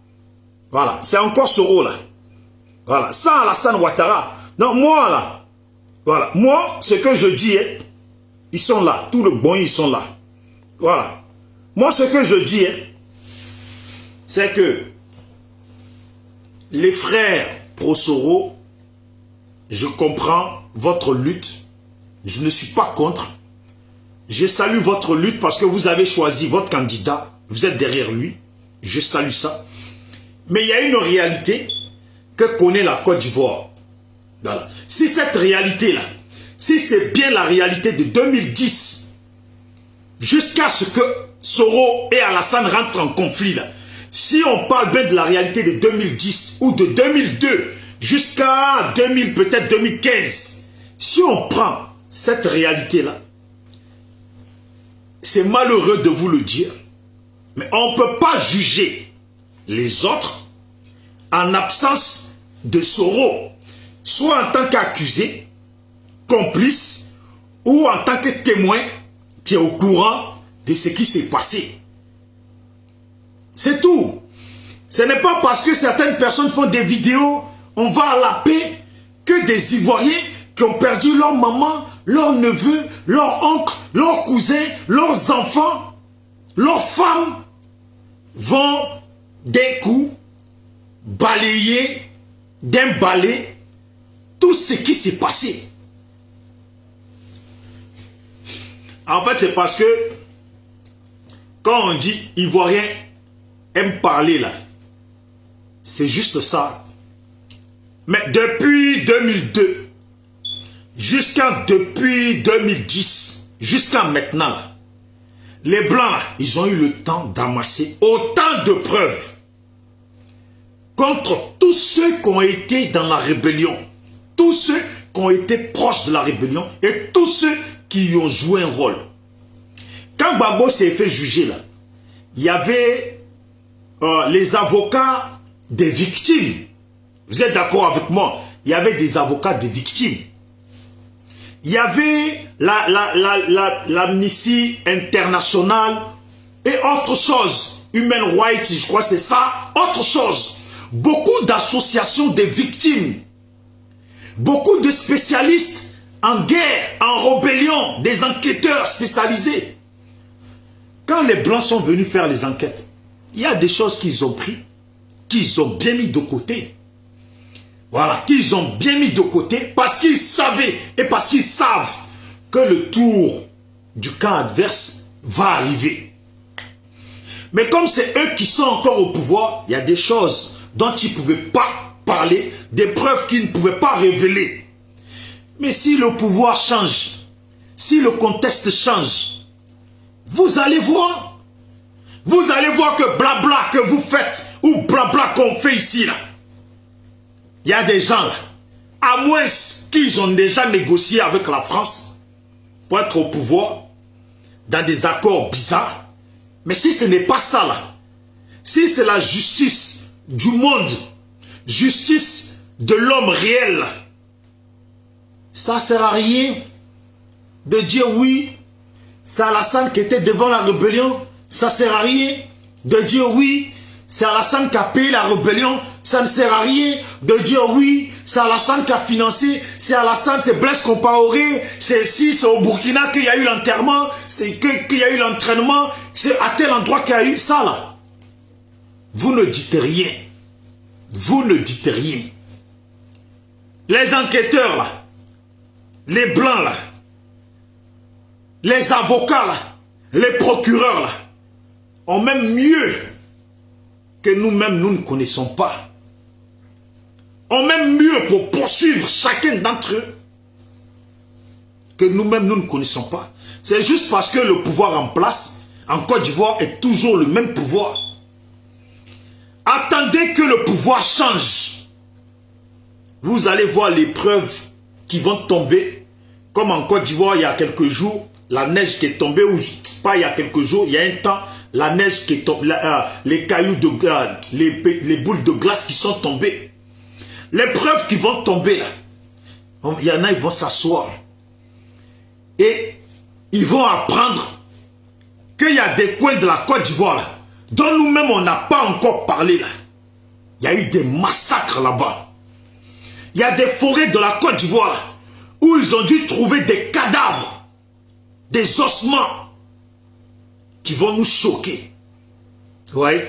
Voilà, c'est encore Soro là. Voilà, ça, Alassane Ouattara. Non, moi là. Voilà, moi, ce que je dis, ils sont là. Tout le bon, ils sont là. Voilà. Moi, ce que je dis, c'est que les frères pro-Soro, je comprends votre lutte. Je ne suis pas contre. Je salue votre lutte parce que vous avez choisi votre candidat. Vous êtes derrière lui. Je salue ça. Mais il y a une réalité que connaît la Côte d'Ivoire. Voilà. Si cette réalité-là, si c'est bien la réalité de 2010, jusqu'à ce que Soro et Alassane rentrent en conflit là, si on parle bien de la réalité de 2010 ou de 2002 jusqu'à 2000, peut-être 2015, si on prend cette réalité-là, c'est malheureux de vous le dire, mais on ne peut pas juger les autres en absence de Soro, soit en tant qu'accusé, complice, ou en tant que témoin qui est au courant de ce qui s'est passé. C'est tout. Ce n'est pas parce que certaines personnes font des vidéos, on va à la paix, que des Ivoiriens qui ont perdu leur maman, leurs neveux, leurs oncles, leurs cousins, leurs enfants, leurs femmes, vont d'un coup balayer d'un balai tout ce qui s'est passé. En fait, c'est parce que quand on dit Ivoirien aime parler là, c'est juste ça. Mais depuis 2002, depuis 2010, jusqu'à maintenant, les Blancs, ils ont eu le temps d'amasser autant de preuves contre tous ceux qui ont été dans la rébellion, tous ceux qui ont été proches de la rébellion et tous ceux qui y ont joué un rôle. Quand Gbagbo s'est fait juger là, il y avait les avocats des victimes. Vous êtes d'accord avec moi? Il y avait des avocats des victimes. il y avait l'Amnesty International et autre chose. Human Rights, je crois que c'est ça. Autre chose. Beaucoup d'associations de victimes. Beaucoup de spécialistes en guerre, en rébellion, des enquêteurs spécialisés. Quand les Blancs sont venus faire les enquêtes, il y a des choses qu'ils ont pris, qu'ils ont bien mis de côté. Voilà, qu'ils ont bien mis de côté parce qu'ils savaient et parce qu'ils savent que le tour du camp adverse va arriver. Mais comme c'est eux qui sont encore au pouvoir, il y a des choses dont ils ne pouvaient pas parler, des preuves qu'ils ne pouvaient pas révéler. Mais si le pouvoir change, si le contexte change, vous allez voir. Vous allez voir que blabla que vous faites ou blabla qu'on fait ici là. Il y a des gens là, à moins qu'ils ont déjà négocié avec la France pour être au pouvoir dans des accords bizarres. Mais si ce n'est pas ça là, si c'est la justice du monde, justice de l'homme réel, ça ne sert à rien de dire oui, c'est Alassane qui était devant la rébellion. Ça ne sert à rien de dire oui, c'est Alassane qui a payé la rébellion. Ça ne sert à rien de dire oui, c'est Alassane qui a financé, c'est Alassane, c'est Blaise Compaoré, c'est ici, c'est au Burkina qu'il y a eu l'enterrement, c'est qu'il y a eu l'entraînement, c'est à tel endroit qu'il y a eu ça là. Vous ne dites rien. Vous ne dites rien. Les enquêteurs là, les blancs là, les avocats là, les procureurs là, ont même mieux que nous-mêmes nous ne connaissons pas. Ont même mieux pour poursuivre chacun d'entre eux que nous-mêmes nous ne connaissons pas. C'est juste parce que le pouvoir en place en Côte d'Ivoire est toujours le même pouvoir. Attendez que le pouvoir change. Vous allez voir les preuves qui vont tomber. Comme en Côte d'Ivoire, il y a quelques jours, la neige qui est tombée, ou pas il y a quelques jours, il y a un temps, la neige qui est tombée, les cailloux de les boules de glace qui sont tombées. Les preuves qui vont tomber là, il y en a, ils vont s'asseoir. Et ils vont apprendre qu'il y a des coins de la Côte d'Ivoire là, dont nous-mêmes on n'a pas encore parlé là. Il y a eu des massacres là-bas. Il y a des forêts de la Côte d'Ivoire là, où ils ont dû trouver des cadavres, des ossements qui vont nous choquer. Vous voyez?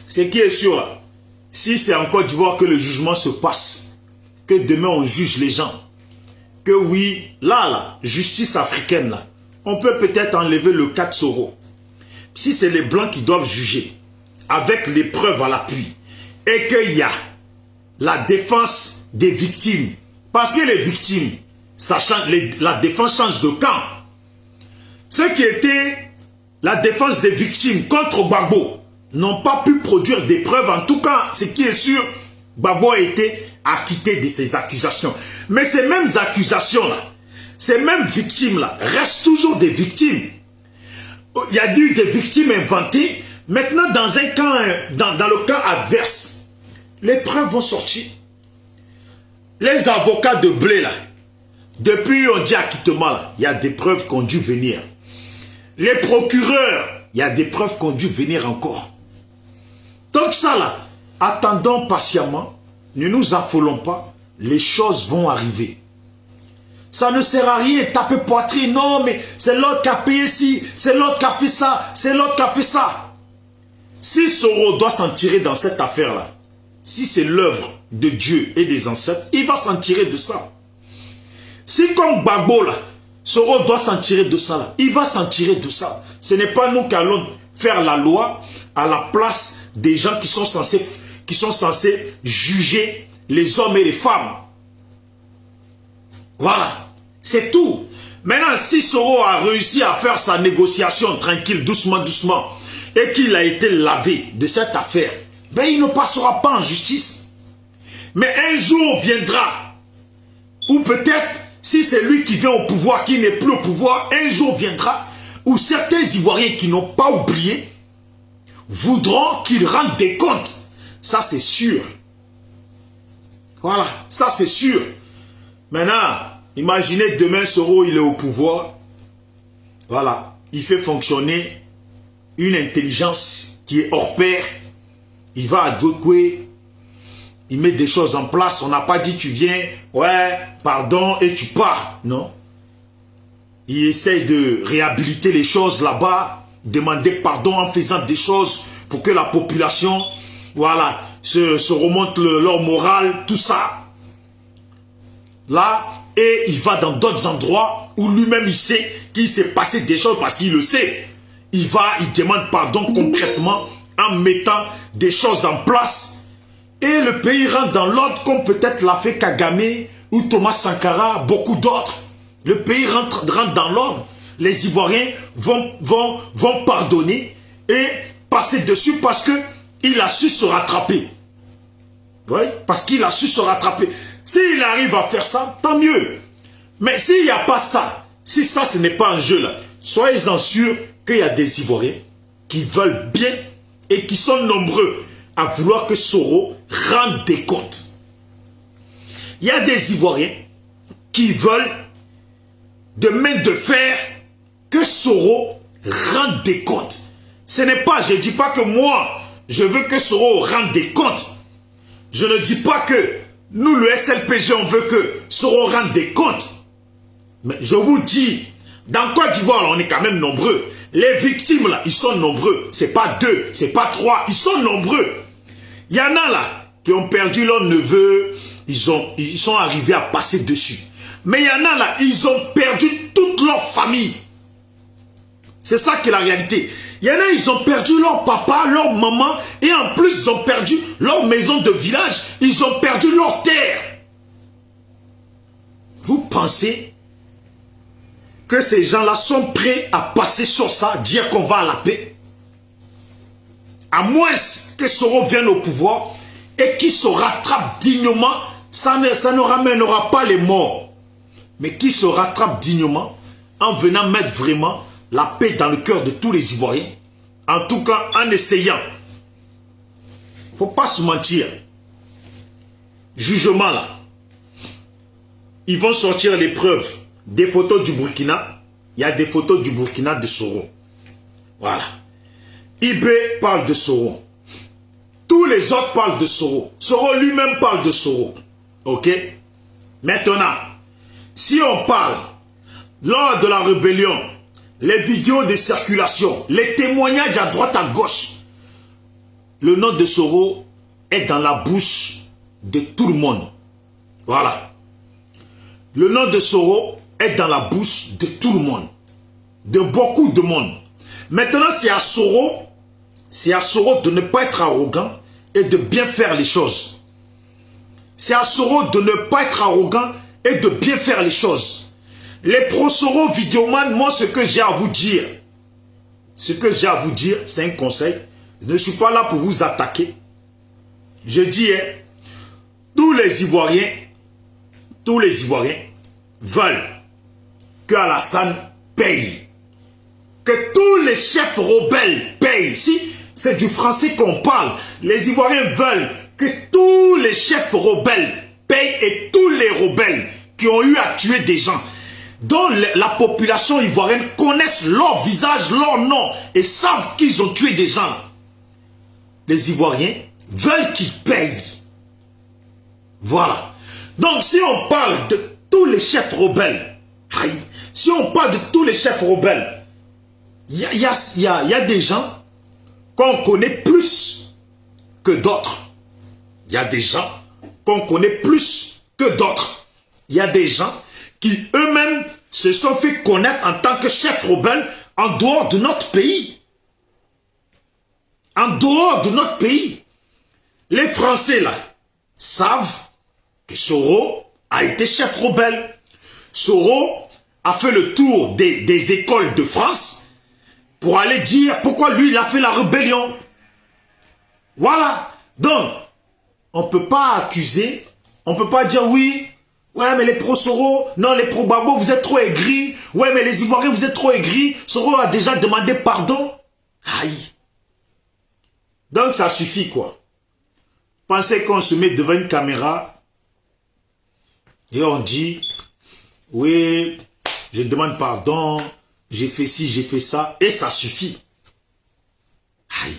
Ce qui est sûr là, si c'est en Côte d'Ivoire que le jugement se passe, que demain on juge les gens, que oui, là, justice africaine là, on peut peut-être enlever le cas de Soro. Si c'est les Blancs qui doivent juger, avec les preuves à l'appui, et qu'il y a la défense des victimes, parce que les victimes, ça change, la défense change de camp. Ceux qui étaient la défense des victimes contre Gbagbo n'ont pas pu produire des preuves. En tout cas, ce qui est sûr, Gbagbo a été acquitté de ces accusations. Mais ces mêmes accusations-là, ces mêmes victimes-là, restent toujours des victimes. Il y a eu des victimes inventées. Maintenant, dans un camp, dans le camp adverse, les preuves vont sortir. Les avocats de blé, là, depuis on dit acquittement, là, il y a des preuves qui ont dû venir. Les procureurs, il y a des preuves qui ont dû venir encore. Donc ça là, attendons patiemment, ne nous affolons pas, les choses vont arriver. Ça ne sert à rien, taper poitrine, non mais c'est l'autre qui a payé ci, c'est l'autre qui a fait ça, c'est l'autre qui a fait ça. Si Soro doit s'en tirer dans cette affaire-là, si c'est l'œuvre de Dieu et des ancêtres, il va s'en tirer de ça. Si comme Gbagbo là, Soro doit s'en tirer de ça là, il va s'en tirer de ça. Ce n'est pas nous qui allons faire la loi à la place des gens qui sont censés juger les hommes et les femmes. Voilà, c'est tout. Maintenant, si Soro a réussi à faire sa négociation tranquille, doucement, doucement, et qu'il a été lavé de cette affaire, ben il ne passera pas en justice. Mais un jour viendra, ou peut-être, si c'est lui qui vient au pouvoir, qui n'est plus au pouvoir, un jour viendra, où certains Ivoiriens qui n'ont pas oublié, voudront qu'il rende des comptes. Ça, c'est sûr. Voilà, ça, c'est sûr. Maintenant, Imaginez demain Soro, il est au pouvoir. Voilà. Il fait fonctionner une intelligence qui est hors pair. Il va à Douekoué. Il met des choses en place. On n'a pas dit tu viens, ouais, pardon, et tu pars. Non. Il essaye de réhabiliter les choses là-bas. Demander pardon en faisant des choses pour que la population, voilà, se remonte leur morale, tout ça. Là, et il va dans d'autres endroits où lui-même il sait qu'il s'est passé des choses parce qu'il le sait. Il va, il demande pardon concrètement en mettant des choses en place. Et le pays rentre dans l'ordre comme peut-être l'a fait Kagame ou Thomas Sankara, beaucoup d'autres. Le pays rentre dans l'ordre. Les Ivoiriens vont pardonner et passer dessus parce qu'il a su se rattraper. Oui, parce qu'il a su se rattraper. S'il arrive à faire ça, tant mieux. Mais s'il n'y a pas ça, si ça ce n'est pas un jeu là, soyez-en sûrs qu'il y a des Ivoiriens qui veulent bien et qui sont nombreux à vouloir que Soro rende des comptes. Il y a des Ivoiriens qui veulent de main de fer que Soro rende des comptes. Ce n'est pas, je ne dis pas que moi, je veux que Soro rende des comptes. Je ne dis pas que nous, le SLPG, on veut que Soro rende des comptes. Mais je vous dis, dans Côte d'Ivoire, on est quand même nombreux. Les victimes, là, ils sont nombreux. Ce n'est pas 2, ce n'est pas 3, ils sont nombreux. Il y en a là qui ont perdu leur neveu, ils sont arrivés à passer dessus. Mais il y en a là, ils ont perdu toute leur famille. C'est ça qui est la réalité. Il y en a, ils ont perdu leur papa, leur maman, et en plus, ils ont perdu leur maison de village, ils ont perdu leur terre. Vous pensez que ces gens-là sont prêts à passer sur ça, dire qu'on va à la paix? À moins que Soro vienne au pouvoir et qu'il se rattrape dignement, ça ne ramènera pas les morts. Mais qu'il se rattrape dignement en venant mettre vraiment la paix dans le cœur de tous les Ivoiriens. En tout cas, en essayant. Il ne faut pas se mentir. Jugement là. Ils vont sortir les preuves. Des photos du Burkina. Il y a des photos du Burkina de Soro. Voilà. Ibé parle de Soro. Tous les autres parlent de Soro. Soro lui-même parle de Soro. Ok? Maintenant, si on parle lors de la rébellion, les vidéos de circulation, les témoignages à droite à gauche, le nom de Soro est dans la bouche de tout le monde. Voilà. Le nom de Soro est dans la bouche de tout le monde. De beaucoup de monde. Maintenant, c'est à Soro de ne pas être arrogant et de bien faire les choses. C'est à Soro de ne pas être arrogant et de bien faire les choses. Les pro-Soro vidéoman, moi, ce que j'ai à vous dire, c'est un conseil. Je ne suis pas là pour vous attaquer. Je dis, tous les Ivoiriens veulent que Alassane paye. Que tous les chefs rebelles payent. Si c'est du français qu'on parle, les Ivoiriens veulent que tous les chefs rebelles payent et tous les rebelles qui ont eu à tuer des gens, dont la population ivoirienne connaisse leur visage, leur nom et savent qu'ils ont tué des gens. Les Ivoiriens veulent qu'ils payent. Voilà. Donc si on parle de tous les chefs rebelles, si on parle de tous les chefs rebelles, il y a des gens qu'on connaît plus que d'autres. Il y a des gens qu'on connaît plus que d'autres. Il y a des gens qui eux-mêmes se sont fait connaître en tant que chefs rebelles en dehors de notre pays. En dehors de notre pays. Les Français là savent que Soro a été chef rebelle. Soro a fait le tour des écoles de France pour aller dire pourquoi lui il a fait la rébellion. Voilà. Donc, on ne peut pas accuser, on ne peut pas dire oui, ouais mais les pro-Soro, non les pro-Babo vous êtes trop aigris, ouais mais les Ivoiriens vous êtes trop aigris, Soro a déjà demandé pardon. Aïe. Donc ça suffit quoi. Pensez qu'on se met devant une caméra et on dit Oui, je demande pardon, j'ai fait ci, j'ai fait ça, et ça suffit. Aïe.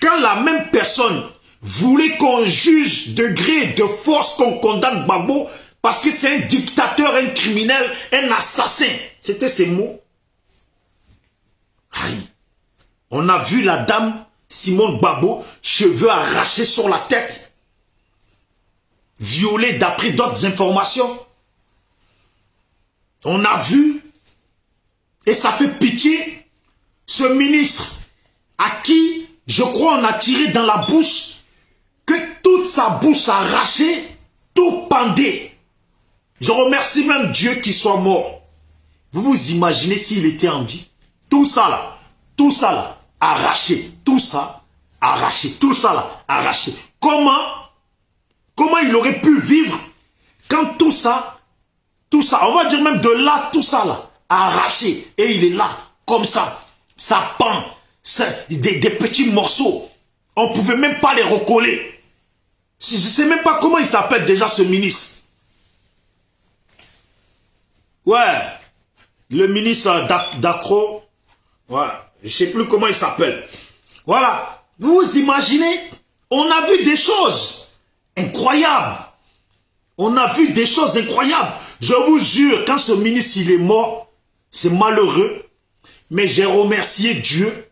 Quand la même personne voulait qu'on juge de gré et de force, qu'on condamne Gbagbo, parce que c'est un dictateur, un criminel, un assassin. C'était ces mots. Aïe. On a vu la dame Simone Gbagbo, cheveux arrachés sur la tête, violée d'après d'autres informations. On a vu, et ça fait pitié, ce ministre à qui, je crois, on a tiré dans la bouche, que toute sa bouche arrachée, tout pendait. Je remercie même Dieu qu'il soit mort. Vous vous imaginez s'il était en vie? Tout ça là, arraché, tout ça, arraché, tout ça là, arraché. Comment il aurait pu vivre quand tout ça, on va dire même de là, tout ça là, arraché, et il est là, comme ça pend, des petits morceaux. On ne pouvait même pas les recoller. Je ne sais même pas comment il s'appelle déjà ce ministre. Ouais, le ministre d'Accro, ouais, je ne sais plus comment il s'appelle. Voilà, vous imaginez, on a vu des choses incroyables. On a vu des choses incroyables. Je vous jure, quand ce ministre il est mort, c'est malheureux. Mais j'ai remercié Dieu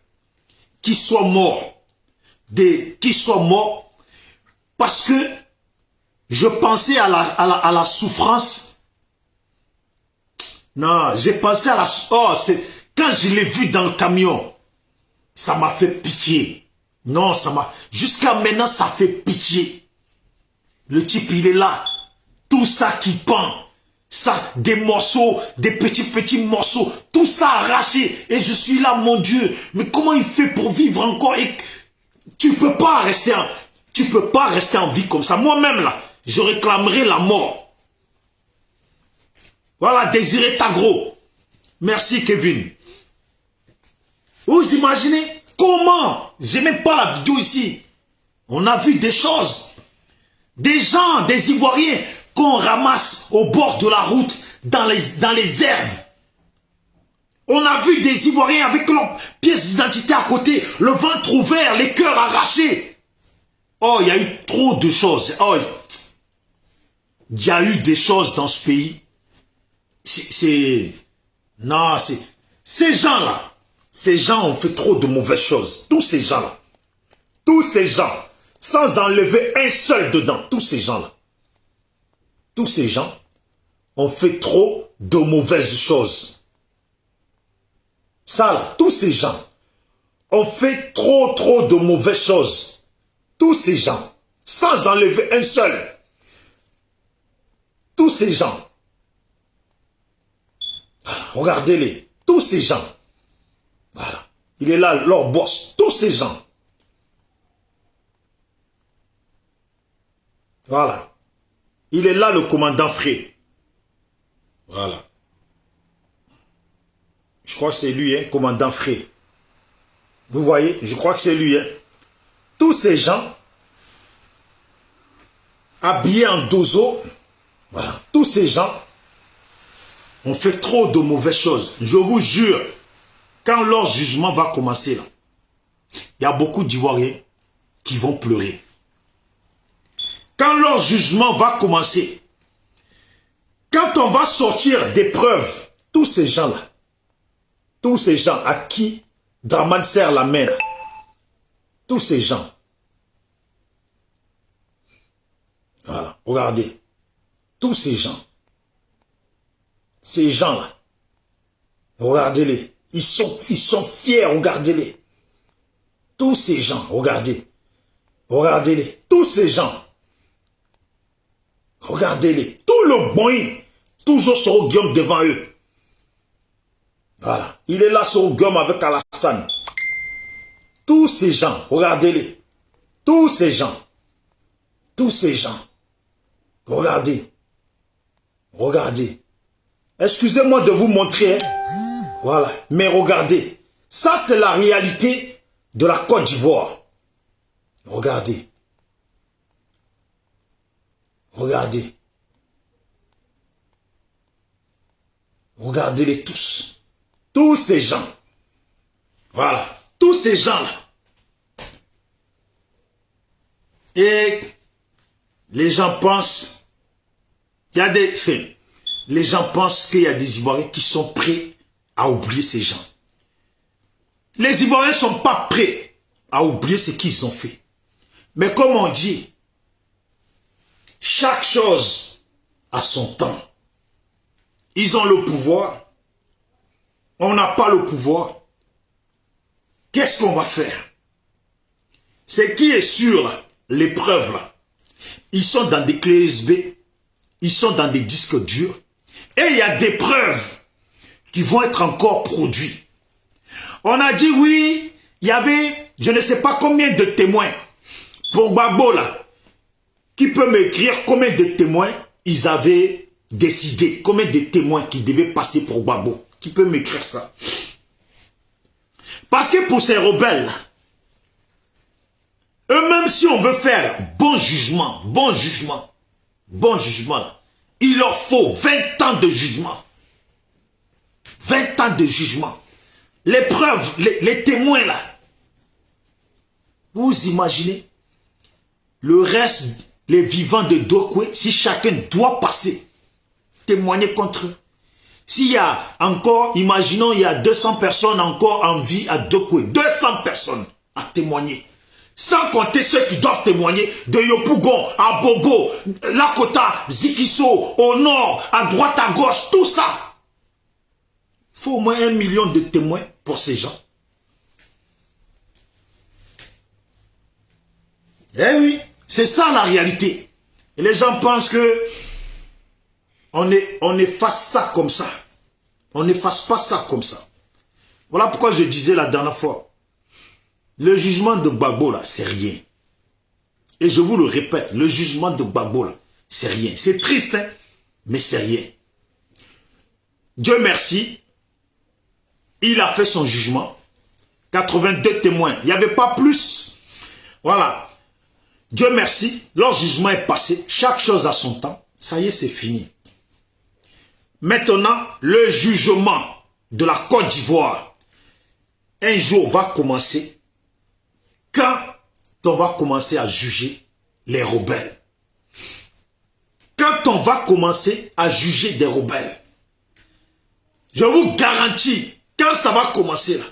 qu'il soit mort. Parce que je pensais à la souffrance. Non, j'ai pensé à la... Oh, quand je l'ai vu dans le camion, ça m'a fait pitié. Non, jusqu'à maintenant, ça fait pitié. Le type, il est là. Tout ça qui pend. Ça, des morceaux, des petits morceaux. Tout ça arraché. Et je suis là, mon Dieu. Mais comment il fait pour vivre encore? Et tu peux pas rester en vie comme ça. Moi-même, là, je réclamerai la mort. Voilà, Désiré Tagro. Merci, Kevin. Vous imaginez comment? J'ai même pas la vidéo ici. On a vu des choses. Des gens, des Ivoiriens qu'on ramasse au bord de la route, dans les herbes. On a vu des Ivoiriens avec leurs pièces d'identité à côté, le ventre ouvert, les cœurs arrachés. Oh, il y a eu trop de choses. Oh, il y a eu des choses dans ce pays. Non, ces gens ont fait trop de mauvaises choses. Tous ces gens-là. Tous ces gens. Sans enlever un seul dedans. Tous ces gens-là. Tous ces gens ont fait trop de mauvaises choses. Ça là, tous ces gens ont fait trop de mauvaises choses. Tous ces gens. Sans enlever un seul. Tous ces gens. Regardez-les. Tous ces gens. Voilà. Il est là, leur boss. Tous ces gens. Voilà. Il est là, le commandant Fré. Voilà. Je crois que c'est lui, hein, commandant Fré. Vous voyez, je crois que c'est lui. Hein. Tous ces gens, habillés en dozo, voilà. Tous ces gens ont fait trop de mauvaises choses. Je vous jure, quand leur jugement va commencer, là, il y a beaucoup d'Ivoiriens qui vont pleurer. Quand leur jugement va commencer, quand on va sortir des preuves, tous ces gens-là, tous ces gens à qui Draman serre la main, tous ces gens, voilà, regardez, tous ces gens-là, regardez-les, ils sont fiers, regardez-les, tous ces gens, regardez-les, tous ces gens, regardez-les, tout le bruit, toujours sur Guillaume devant eux. Voilà, il est là sur Guillaume avec Alassane. Tous ces gens, regardez-les, tous ces gens, regardez, excusez-moi de vous montrer, hein. Voilà, mais regardez, ça c'est la réalité de la Côte d'Ivoire. Regardez. Regardez-les tous. Tous ces gens. Voilà. Tous ces gens-là. Et les gens pensent, il y a des faits. Les gens pensent qu'il y a des Ivoiriens qui sont prêts à oublier ces gens. Les Ivoiriens ne sont pas prêts à oublier ce qu'ils ont fait. Mais comme on dit, chaque chose a son temps. Ils ont le pouvoir. On n'a pas le pouvoir. Qu'est-ce qu'on va faire? Ce qui est sûr, là, les preuves, là, ils sont dans des clés USB, ils sont dans des disques durs, et il y a des preuves qui vont être encore produites. On a dit oui, il y avait, je ne sais pas combien de témoins. Pour Gbagbo, là, qui peut m'écrire combien de témoins ils avaient décidé, combien de témoins qui devaient passer pour Gbagbo? Qui peut m'écrire ça? Parce que pour ces rebelles, eux-mêmes, si on veut faire bon jugement, là, il leur faut 20 ans de jugement. 20 ans de jugement. Les preuves, les témoins là. Vous imaginez le reste, les vivants de Dokwe, si chacun doit passer, témoigner contre eux. S'il y a encore, imaginons, il y a 200 personnes encore en vie à Dokwe, 200 personnes à témoigner. Sans compter ceux qui doivent témoigner de Yopougon, à Bobo, Lakota, Zikiso, au nord, à droite, à gauche, tout ça. Il faut au moins 1 million de témoins pour ces gens. Eh oui, c'est ça la réalité. Et les gens pensent que on efface ça comme ça. On n'efface pas ça comme ça. Voilà pourquoi je disais la dernière fois. Le jugement de Gbagbo là, c'est rien. Et je vous le répète, le jugement de Gbagbo là, c'est rien. C'est triste, hein, mais c'est rien. Dieu merci, il a fait son jugement. 82 témoins, il n'y avait pas plus. Voilà. Dieu merci, leur jugement est passé. Chaque chose a son temps. Ça y est, c'est fini. Maintenant, le jugement de la Côte d'Ivoire, un jour va commencer. Quand on va commencer à juger les rebelles. Quand on va commencer à juger des rebelles. Je vous garantis, quand ça va commencer là,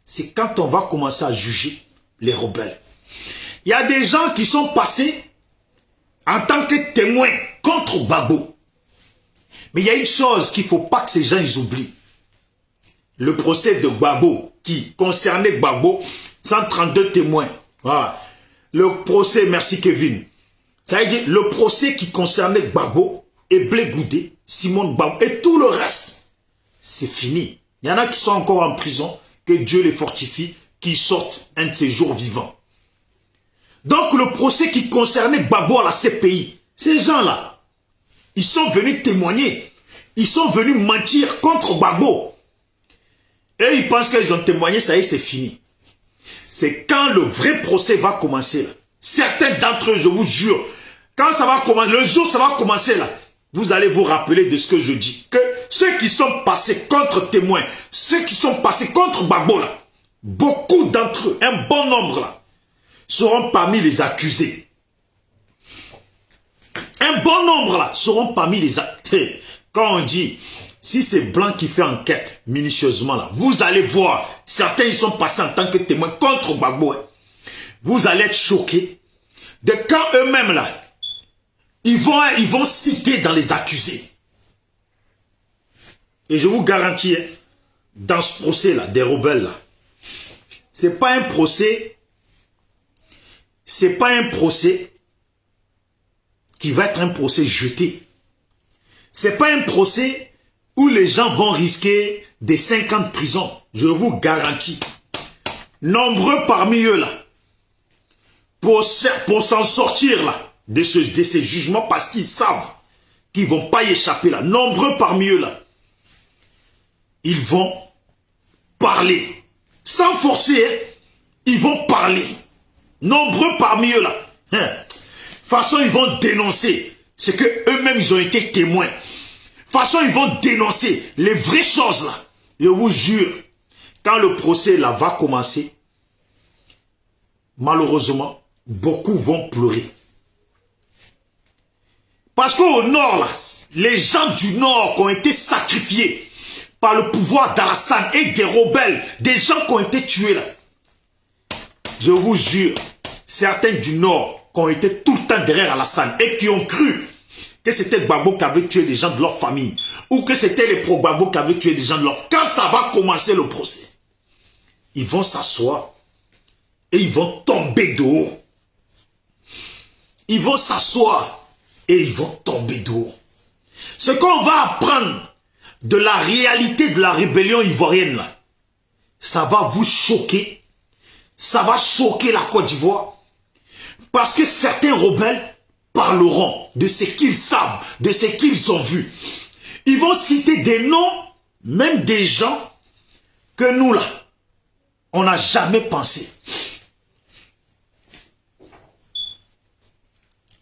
c'est quand on va commencer à juger les rebelles. Il y a des gens qui sont passés en tant que témoins contre Gbagbo. Mais il y a une chose qu'il ne faut pas que ces gens ils oublient. Le procès de Gbagbo qui concernait Gbagbo, 132 témoins. Voilà. Le procès, merci Kevin. Ça veut dire le procès qui concernait Gbagbo et Blé Goudé, Simone Gbagbo et tout le reste. C'est fini. Il y en a qui sont encore en prison, que Dieu les fortifie, qui sortent un de ces jours vivants. Donc le procès qui concernait Gbagbo à la CPI, ces gens-là, ils sont venus témoigner. Ils sont venus mentir contre Gbagbo. Et ils pensent qu'ils ont témoigné, ça y est, c'est fini. C'est quand le vrai procès va commencer là. Certains d'entre eux, je vous jure, quand ça va commencer, le jour où ça va commencer là, vous allez vous rappeler de ce que je dis. Que ceux qui sont passés contre témoins, ceux qui sont passés contre Gbagbo là, beaucoup d'entre eux, un bon nombre là, seront parmi les accusés. Un bon nombre là, seront parmi les accusés. Quand on dit... Si c'est Blanc qui fait enquête minutieusement là, vous allez voir, certains ils sont passés en tant que témoins contre Gbagbo. Hein. Vous allez être choqués de quand eux-mêmes là, ils vont citer dans les accusés. Et je vous garantis, hein, dans ce procès là, des rebelles là, c'est pas un procès qui va être un procès jeté. C'est pas un procès où les gens vont risquer des 5 ans de prison. Je vous garantis. Nombreux parmi eux là, pour s'en sortir là, de ces jugements, parce qu'ils savent qu'ils ne vont pas y échapper là. Nombreux parmi eux là, ils vont parler. Sans forcer, hein, ils vont parler. Nombreux parmi eux là. De toute façon, ils vont dénoncer ce que eux-mêmes ils ont été témoins. façon, ils vont dénoncer les vraies choses là. Je vous jure, quand le procès là va commencer, malheureusement, beaucoup vont pleurer. Parce qu'au nord là, les gens du nord qui ont été sacrifiés par le pouvoir d'Alassane et des rebelles, des gens qui ont été tués là. Je vous jure, certains du nord qui ont été tout le temps derrière Alassane et qui ont cru que c'était Gbagbo qui avait tué des gens de leur famille ou que c'était les pro-Gbagbo qui avaient tué des gens de leur famille. Quand ça va commencer le procès, ils vont s'asseoir et ils vont tomber de haut. Ils vont s'asseoir et ils vont tomber de haut. Ce qu'on va apprendre de la réalité de la rébellion ivoirienne, là, ça va vous choquer. Ça va choquer la Côte d'Ivoire. Parce que certains rebelles parleront de ce qu'ils savent, de ce qu'ils ont vu. Ils vont citer des noms, même des gens que nous, là, on n'a jamais pensé.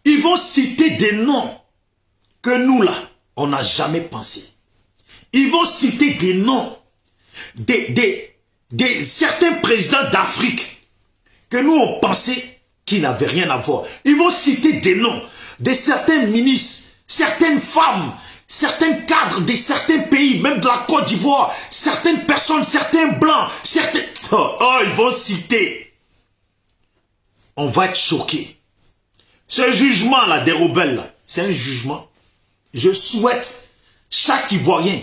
Ils vont citer des noms que nous, là, on n'a jamais pensé. Ils vont citer des noms de certains présidents d'Afrique que nous, on pensait qu'ils n'avaient rien à voir. Ils vont citer des noms de certains ministres, certaines femmes, certains cadres de certains pays, même de la Côte d'Ivoire, certaines personnes, certains blancs, certains... Oh, ils vont citer. On va être choqués. Ce jugement-là des rebelles, c'est un jugement. Je souhaite chaque Ivoirien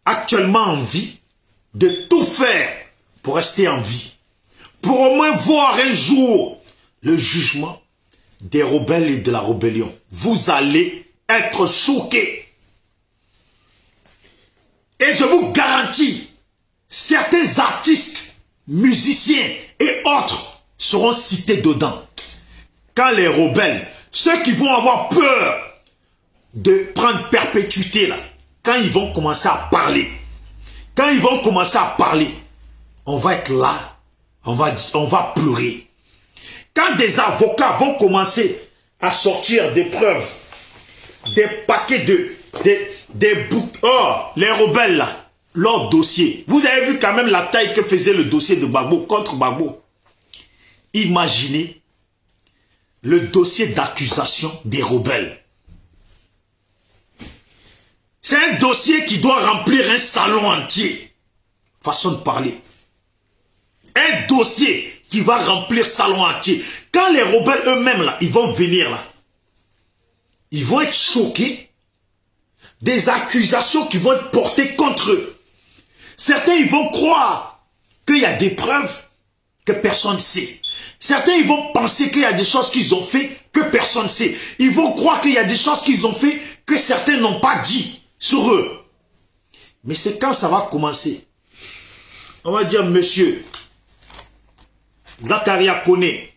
actuellement en vie de tout faire pour rester en vie. Pour au moins voir un jour le jugement des rebelles et de la rébellion. Vous allez être choqués. Et je vous garantis, certains artistes, musiciens et autres seront cités dedans. Quand les rebelles, ceux qui vont avoir peur de prendre perpétuité là, quand ils vont commencer à parler, on va être là, on va pleurer. Quand des avocats vont commencer à sortir des preuves, des paquets des boucs, oh, les rebelles là, leur dossier. Vous avez vu quand même la taille que faisait le dossier de Gbagbo contre Gbagbo. Imaginez le dossier d'accusation des rebelles. C'est un dossier qui doit remplir un salon entier. Façon de parler. Un dossier qui va remplir salon entier. Quand les rebelles eux-mêmes, là, ils vont venir là, ils vont être choqués des accusations qui vont être portées contre eux. Certains, ils vont croire qu'il y a des preuves que personne ne sait. Certains, ils vont penser qu'il y a des choses qu'ils ont fait que personne ne sait. Ils vont croire qu'il y a des choses qu'ils ont fait que certains n'ont pas dit sur eux. Mais c'est quand ça va commencer. On va dire, monsieur Zakaria Koné,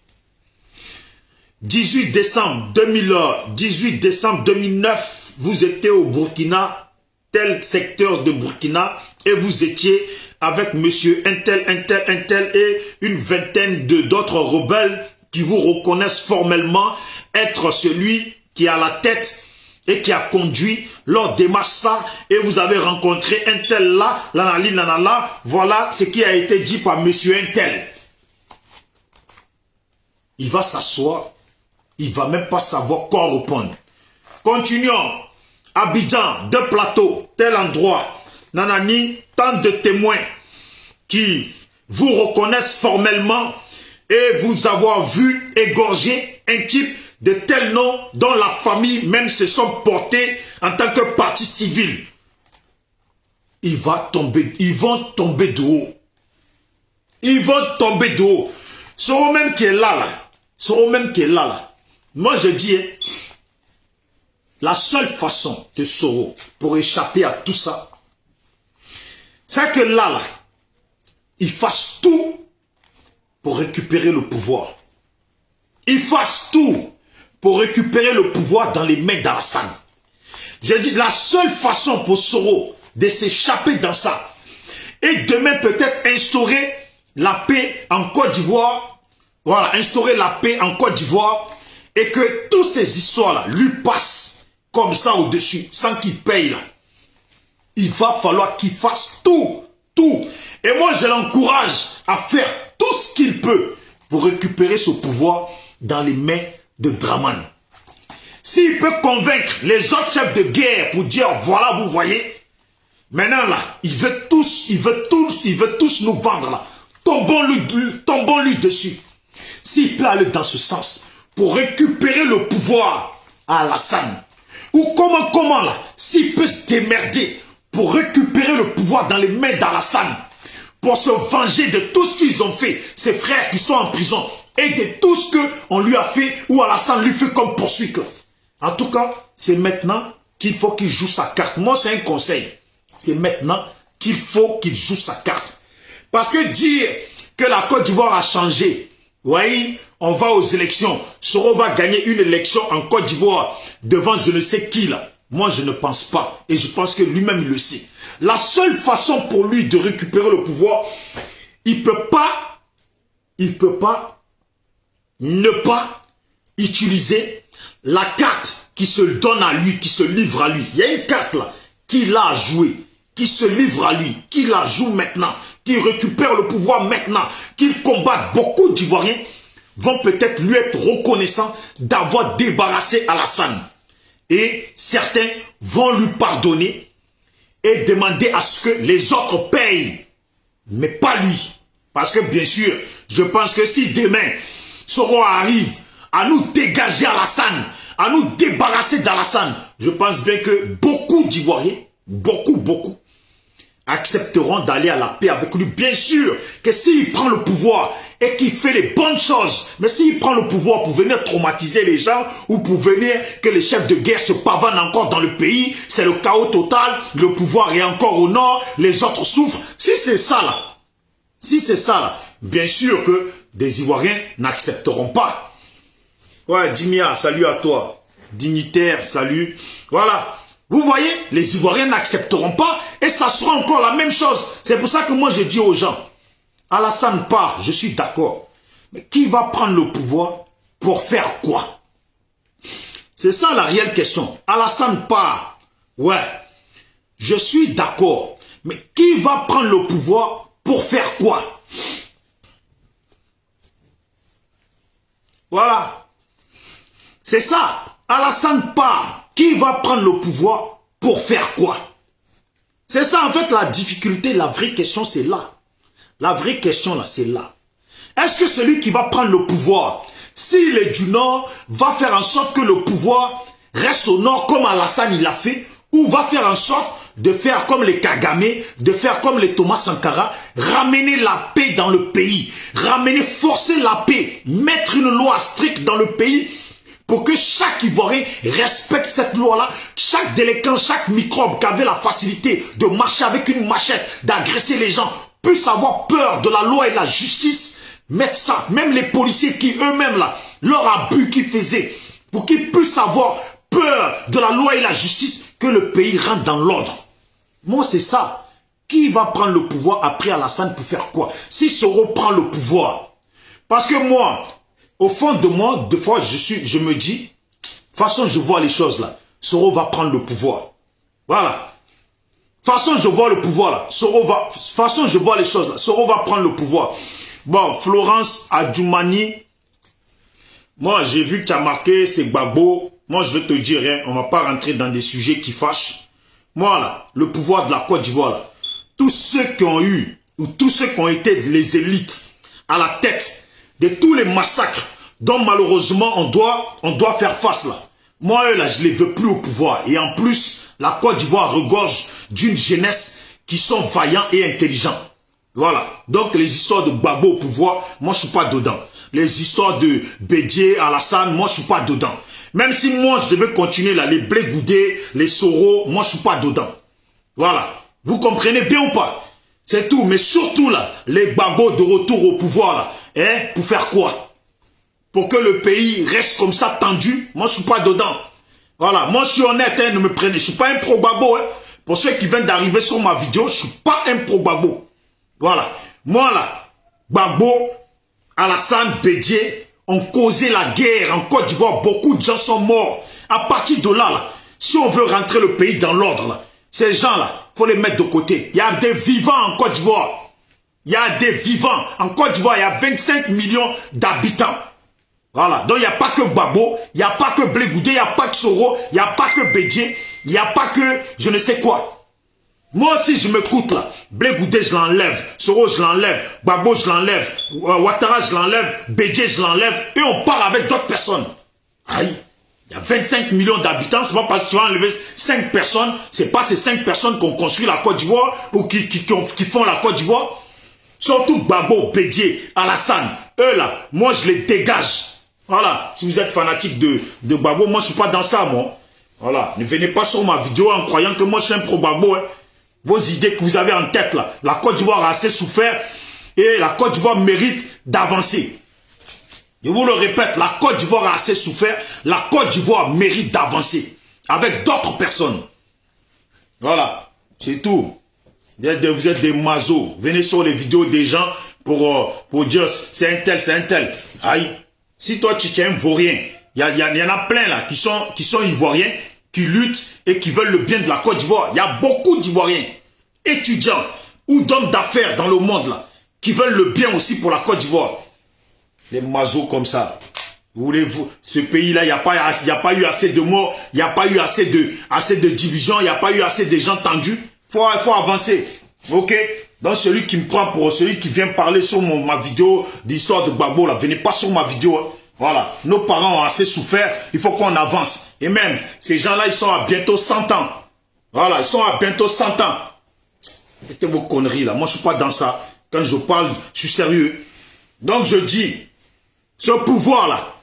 18 décembre 2009, vous étiez au Burkina, tel secteur de Burkina, et vous étiez avec monsieur Intel et une vingtaine d'autres rebelles qui vous reconnaissent formellement être celui qui est à la tête et qui a conduit lors des massacres, et vous avez rencontré Intel là, là, voilà ce qui a été dit par monsieur Intel. Il va s'asseoir, il va même pas savoir quoi répondre. Continuons. Abidjan, deux plateaux, tel endroit, nanani, tant de témoins qui vous reconnaissent formellement et vous avoir vu égorger un type de tel nom dont la famille même se sont portés en tant que partie civile. Ils vont tomber de haut. Ils vont tomber de haut. Celui même qui est là, Moi je dis, la seule façon de Soro pour échapper à tout ça, c'est que là, il fasse tout pour récupérer le pouvoir. Il fasse tout pour récupérer le pouvoir dans les mains d'Alassane. Je dis, la seule façon pour Soro de s'échapper dans ça, et demain peut-être instaurer la paix en Côte d'Ivoire, voilà, instaurer la paix en Côte d'Ivoire, et que toutes ces histoires-là lui passent comme ça au-dessus, sans qu'il paye là. Il va falloir qu'il fasse tout. Et moi, je l'encourage à faire tout ce qu'il peut pour récupérer ce pouvoir dans les mains de Dramane. S'il peut convaincre les autres chefs de guerre pour dire, voilà, vous voyez, maintenant là, il veut tous nous vendre là. Tombons-lui dessus. S'il peut aller dans ce sens pour récupérer le pouvoir à Alassane, ou comment là, s'il peut se démerder pour récupérer le pouvoir dans les mains d'Alassane, pour se venger de tout ce qu'ils ont fait, ses frères qui sont en prison, et de tout ce qu'on lui a fait, ou Alassane lui fait comme poursuite là. En tout cas, c'est maintenant qu'il faut qu'il joue sa carte. Moi, c'est un conseil. C'est maintenant qu'il faut qu'il joue sa carte. Parce que dire que la Côte d'Ivoire a changé, oui, on va aux élections, Soro va gagner une élection en Côte d'Ivoire devant je ne sais qui là. Moi, je ne pense pas. Et je pense que lui-même, il le sait. La seule façon pour lui de récupérer le pouvoir, il peut pas ne pas utiliser la carte qui se donne à lui, qui se livre à lui. Il y a une carte là, qu'il a jouée, qui se livre à lui, qui la joue maintenant, qui récupère le pouvoir maintenant, qu'il combat. Beaucoup d'Ivoiriens vont peut-être lui être reconnaissants d'avoir débarrassé Alassane. Et certains vont lui pardonner et demander à ce que les autres payent, mais pas lui. Parce que bien sûr, je pense que si demain, Soro arrive à nous dégager Alassane, à nous débarrasser d'Alassane, je pense bien que beaucoup d'Ivoiriens, beaucoup, accepteront d'aller à la paix avec lui. Bien sûr que s'il prend le pouvoir et qu'il fait les bonnes choses, mais s'il prend le pouvoir pour venir traumatiser les gens ou pour venir que les chefs de guerre se pavanent encore dans le pays, c'est le chaos total, le pouvoir est encore au nord, les autres souffrent. Si c'est ça là, bien sûr que des Ivoiriens n'accepteront pas. Ouais, Dimia, salut à toi. Dignitaire, salut. Voilà. Vous voyez, les Ivoiriens n'accepteront pas et ça sera encore la même chose. C'est pour ça que moi je dis aux gens, Alassane part, je suis d'accord. Mais qui va prendre le pouvoir pour faire quoi? C'est ça la réelle question. Alassane part. Ouais, je suis d'accord. Mais qui va prendre le pouvoir pour faire quoi? Voilà. C'est ça. Alassane part. Qui va prendre le pouvoir pour faire quoi? C'est ça en fait la difficulté, la vraie question c'est là. La vraie question là c'est là. Est-ce que celui qui va prendre le pouvoir, s'il est du nord, va faire en sorte que le pouvoir reste au nord comme Alassane il l'a fait, ou va faire en sorte de faire comme les Kagame, de faire comme les Thomas Sankara, ramener la paix dans le pays, forcer la paix, mettre une loi stricte dans le pays, pour que chaque Ivoirien respecte cette loi-là, chaque délinquant, chaque microbe qui avait la facilité de marcher avec une machette, d'agresser les gens, puisse avoir peur de la loi et de la justice, mettre ça, même les policiers qui eux-mêmes, là, leur abus qu'ils faisaient, pour qu'ils puissent avoir peur de la loi et de la justice, que le pays rentre dans l'ordre. Moi, c'est ça. Qui va prendre le pouvoir après Alassane pour faire quoi? Si Soro prend le pouvoir. Parce que moi, au fond de moi, des fois, je me dis, de toute façon, je vois les choses là. Soro va prendre le pouvoir. Voilà. De toute façon, je vois le pouvoir là. De toute façon, je vois les choses là. Soro va prendre le pouvoir. Bon, Florence Adjoumani. Moi, j'ai vu que tu as marqué, c'est Gbagbo. Moi, je vais te dire, hein, on ne va pas rentrer dans des sujets qui fâchent. Moi, là, le pouvoir de la Côte d'Ivoire, là, tous ceux qui ont eu, ou tous ceux qui ont été les élites à la tête de tous les massacres dont malheureusement on doit faire face là. Moi, eux, là, je ne les veux plus au pouvoir. Et en plus, la Côte d'Ivoire regorge d'une jeunesse qui sont vaillants et intelligents. Voilà. Donc, les histoires de Gbagbo au pouvoir, moi, je ne suis pas dedans. Les histoires de Bédié, Alassane, moi, je ne suis pas dedans. Même si moi, je devais continuer là, les Blé Goudé, les Soro, moi, je ne suis pas dedans. Voilà. Vous comprenez bien ou pas? C'est tout. Mais surtout, là, les Gbagbo de retour au pouvoir, là, hein, pour faire quoi? Pour que le pays reste comme ça tendu? Moi, je ne suis pas dedans. Voilà. Moi, je suis honnête, hein, ne me prenez. Je ne suis pas un pro-Gbagbo, hein. Pour ceux qui viennent d'arriver sur ma vidéo, je ne suis pas un pro-Gbagbo. Voilà. Moi, là, Gbagbo, Alassane, Bédié ont causé la guerre en Côte d'Ivoire. Beaucoup de gens sont morts. À partir de là, Si on veut rentrer le pays dans l'ordre, ces gens-là, il faut les mettre de côté. Il y a des vivants en Côte d'Ivoire. Il y a des vivants. En Côte d'Ivoire, il y a 25 millions d'habitants. Voilà. Donc, il n'y a pas que Gbagbo, il n'y a pas que Blé Goudé, il n'y a pas que Soro, il n'y a pas que Bédié, il n'y a pas que je ne sais quoi. Moi aussi, je m'écoute là. Blé Goudé, je l'enlève. Soro, je l'enlève. Gbagbo, je l'enlève. Ouattara, je l'enlève. Bédié, je l'enlève. Et on part avec d'autres personnes. Aïe. Il y a 25 millions d'habitants, c'est pas parce que tu vas enlever 5 personnes, c'est pas ces 5 personnes qui ont construit la Côte d'Ivoire ou qui font la Côte d'Ivoire. Surtout Gbagbo, Bédié, Alassane, eux là, moi je les dégage. Voilà, si vous êtes fanatique de Gbagbo, moi je suis pas dans ça, moi. Voilà, ne venez pas sur ma vidéo en croyant que moi je suis un pro Gbagbo. Hein. Vos idées que vous avez en tête là, la Côte d'Ivoire a assez souffert et la Côte d'Ivoire mérite d'avancer. Je vous le répète, la Côte d'Ivoire a assez souffert. La Côte d'Ivoire mérite d'avancer avec d'autres personnes. Voilà, c'est tout. Vous êtes des mazos. Venez sur les vidéos des gens pour dire c'est un tel, c'est un tel. Aïe, si toi tu es un vaurien, il y en a plein là qui sont ivoiriens, qui luttent et qui veulent le bien de la Côte d'Ivoire. Il y a beaucoup d'Ivoiriens, étudiants ou d'hommes d'affaires dans le monde là, qui veulent le bien aussi pour la Côte d'Ivoire. Les mazos comme ça. Voulez-vous, ce pays-là, il n'y a pas eu assez de morts, il n'y a pas eu assez de divisions, il n'y a pas eu assez de gens tendus. Faut avancer. Ok? Donc celui qui me prend pour celui qui vient parler sur ma vidéo d'histoire de Gbagbo, là, venez pas sur ma vidéo. Hein. Voilà. Nos parents ont assez souffert, il faut qu'on avance. Et même, ces gens-là, ils sont à bientôt 100 ans. Voilà, ils sont à bientôt 100 ans. C'était vos conneries là. Moi, je suis pas dans ça. Quand je parle, je suis sérieux. Donc je dis, ce pouvoir-là,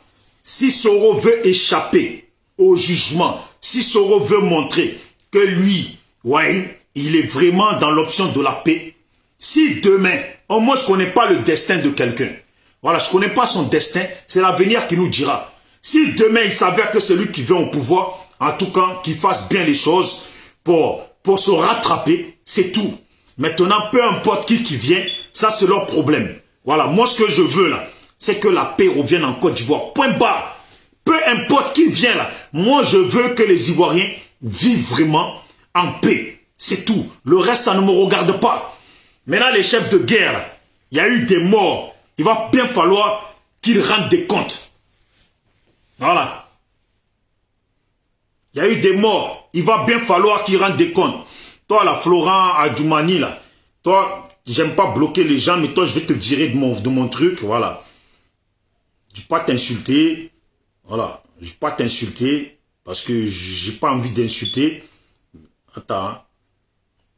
si Soro veut échapper au jugement, si Soro veut montrer que lui, ouais, il est vraiment dans l'option de la paix, si demain, moi je ne connais pas le destin de quelqu'un, voilà, je ne connais pas son destin, c'est l'avenir qui nous dira. Si demain il s'avère que celui qui vient au pouvoir, en tout cas, qu'il fasse bien les choses pour se rattraper, c'est tout. Maintenant, peu importe qui vient, ça c'est leur problème. Voilà, moi ce que je veux là, c'est que la paix revienne en Côte d'Ivoire. Point barre. Peu importe qui vient là, moi je veux que les Ivoiriens vivent vraiment en paix. C'est tout. Le reste, ça ne me regarde pas. Maintenant, les chefs de guerre, là, il y a eu des morts. Il va bien falloir qu'ils rendent des comptes. Voilà. Il y a eu des morts. Il va bien falloir qu'ils rendent des comptes. Toi, là, Florent Adjoumani, là, toi, j'aime pas bloquer les gens, mais toi, je vais te virer de mon truc, voilà. Je ne vais pas t'insulter, voilà. Je ne vais pas t'insulter, parce que j'ai pas envie d'insulter. Attends, hein.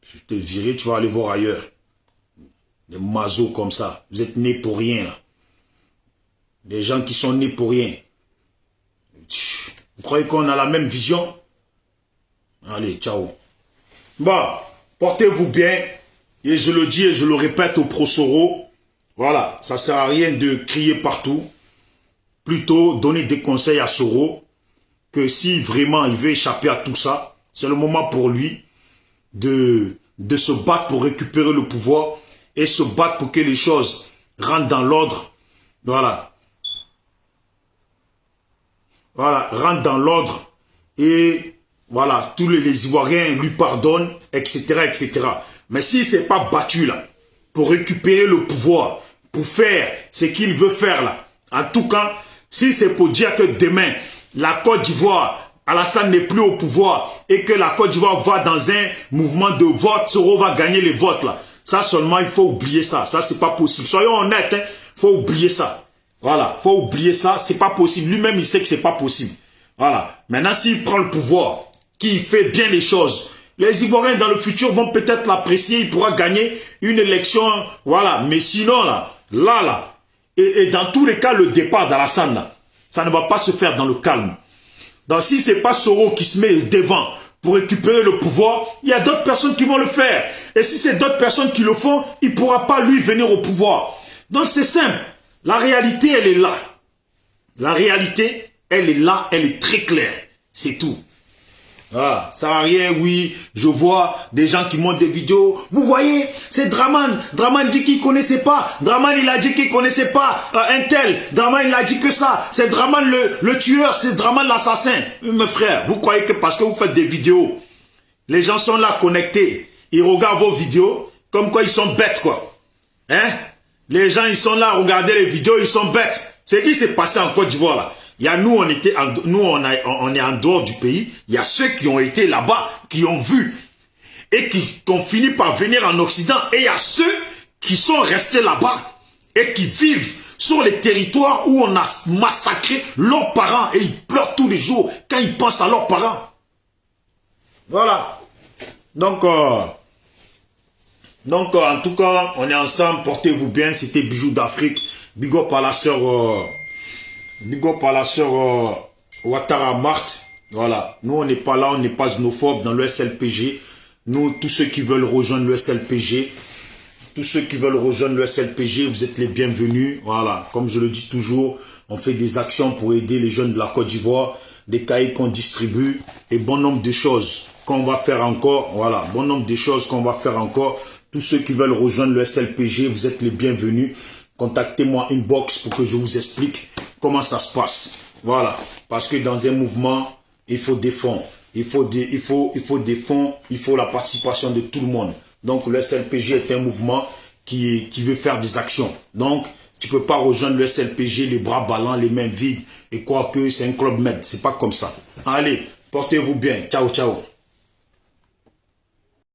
Je vais te virer, tu vas aller voir ailleurs. Des mazos comme ça, vous êtes nés pour rien, là. Des gens qui sont nés pour rien. Vous croyez qu'on a la même vision? Allez, ciao. Bon, portez-vous bien. Et je le dis et je le répète au pro-Soro. Voilà, ça ne sert à rien de crier partout. Plutôt donner des conseils à Soro. Que si vraiment il veut échapper à tout ça, c'est le moment pour lui de se battre pour récupérer le pouvoir. Et se battre pour que les choses rentrent dans l'ordre. Voilà. Voilà, rentrent dans l'ordre. Et voilà, tous les Ivoiriens lui pardonnent, etc., etc. Mais s'il ne s'est pas battu là, pour récupérer le pouvoir, pour faire ce qu'il veut faire là, en tout cas, si c'est pour dire que demain, la Côte d'Ivoire, Alassane n'est plus au pouvoir, et que la Côte d'Ivoire va dans un mouvement de vote, Soro va gagner les votes là. Ça seulement, il faut oublier ça. Ça, c'est pas possible. Soyons honnêtes, hein. Faut oublier ça. Voilà, faut oublier ça. C'est pas possible. Lui-même, il sait que c'est pas possible. Voilà. Maintenant, s'il prend le pouvoir, qu'il fait bien les choses, les Ivoiriens dans le futur vont peut-être l'apprécier. Il pourra gagner une élection. Voilà. Mais sinon, là, et dans tous les cas, le départ d'Alassane, là, ça ne va pas se faire dans le calme. Donc, si c'est pas Soro qui se met devant pour récupérer le pouvoir, il y a d'autres personnes qui vont le faire. Et si c'est d'autres personnes qui le font, il ne pourra pas lui venir au pouvoir. Donc c'est simple. La réalité, elle est là. La réalité, elle est là, elle est très claire. C'est tout. Ah, ça n'a rien, oui. Je vois des gens qui montent des vidéos. Vous voyez, c'est Draman. Draman dit qu'il ne connaissait pas. Draman, il a dit qu'il ne connaissait pas un tel. Draman, il a dit que ça. C'est Draman le tueur, c'est Draman l'assassin. Mes frères, vous croyez que parce que vous faites des vidéos, les gens sont là connectés. Ils regardent vos vidéos comme quoi ils sont bêtes, quoi. Hein? Les gens, ils sont là à regarder les vidéos, ils sont bêtes. C'est ce qui s'est passé en Côte d'Ivoire, là. Il y a nous, on est en dehors du pays. Il y a ceux qui ont été là-bas, qui ont vu et qui ont fini par venir en Occident. Et il y a ceux qui sont restés là-bas et qui vivent sur les territoires où on a massacré leurs parents et ils pleurent tous les jours quand ils pensent à leurs parents. Voilà. Donc, en tout cas, on est ensemble. Portez-vous bien. C'était Bijoux d'Afrique. Big up à la sœur... Big up à la sœur Ouattara Marthe. Voilà. Nous, on n'est pas là, on n'est pas xénophobe dans le SLPG. Nous, tous ceux qui veulent rejoindre le SLPG, vous êtes les bienvenus. Voilà. Comme je le dis toujours, on fait des actions pour aider les jeunes de la Côte d'Ivoire, des cahiers qu'on distribue et bon nombre de choses qu'on va faire encore. Voilà. Bon nombre de choses qu'on va faire encore. Tous ceux qui veulent rejoindre le SLPG, vous êtes les bienvenus. Contactez-moi inbox pour que je vous explique comment ça se passe. Voilà. Parce que dans un mouvement, il faut des fonds. Il faut des fonds. Il faut la participation de tout le monde. Donc, le SLPG est un mouvement qui veut faire des actions. Donc, tu peux pas rejoindre le SLPG les bras ballants, les mains vides et croire que c'est un club med. C'est pas comme ça. Allez, portez-vous bien. Ciao, ciao.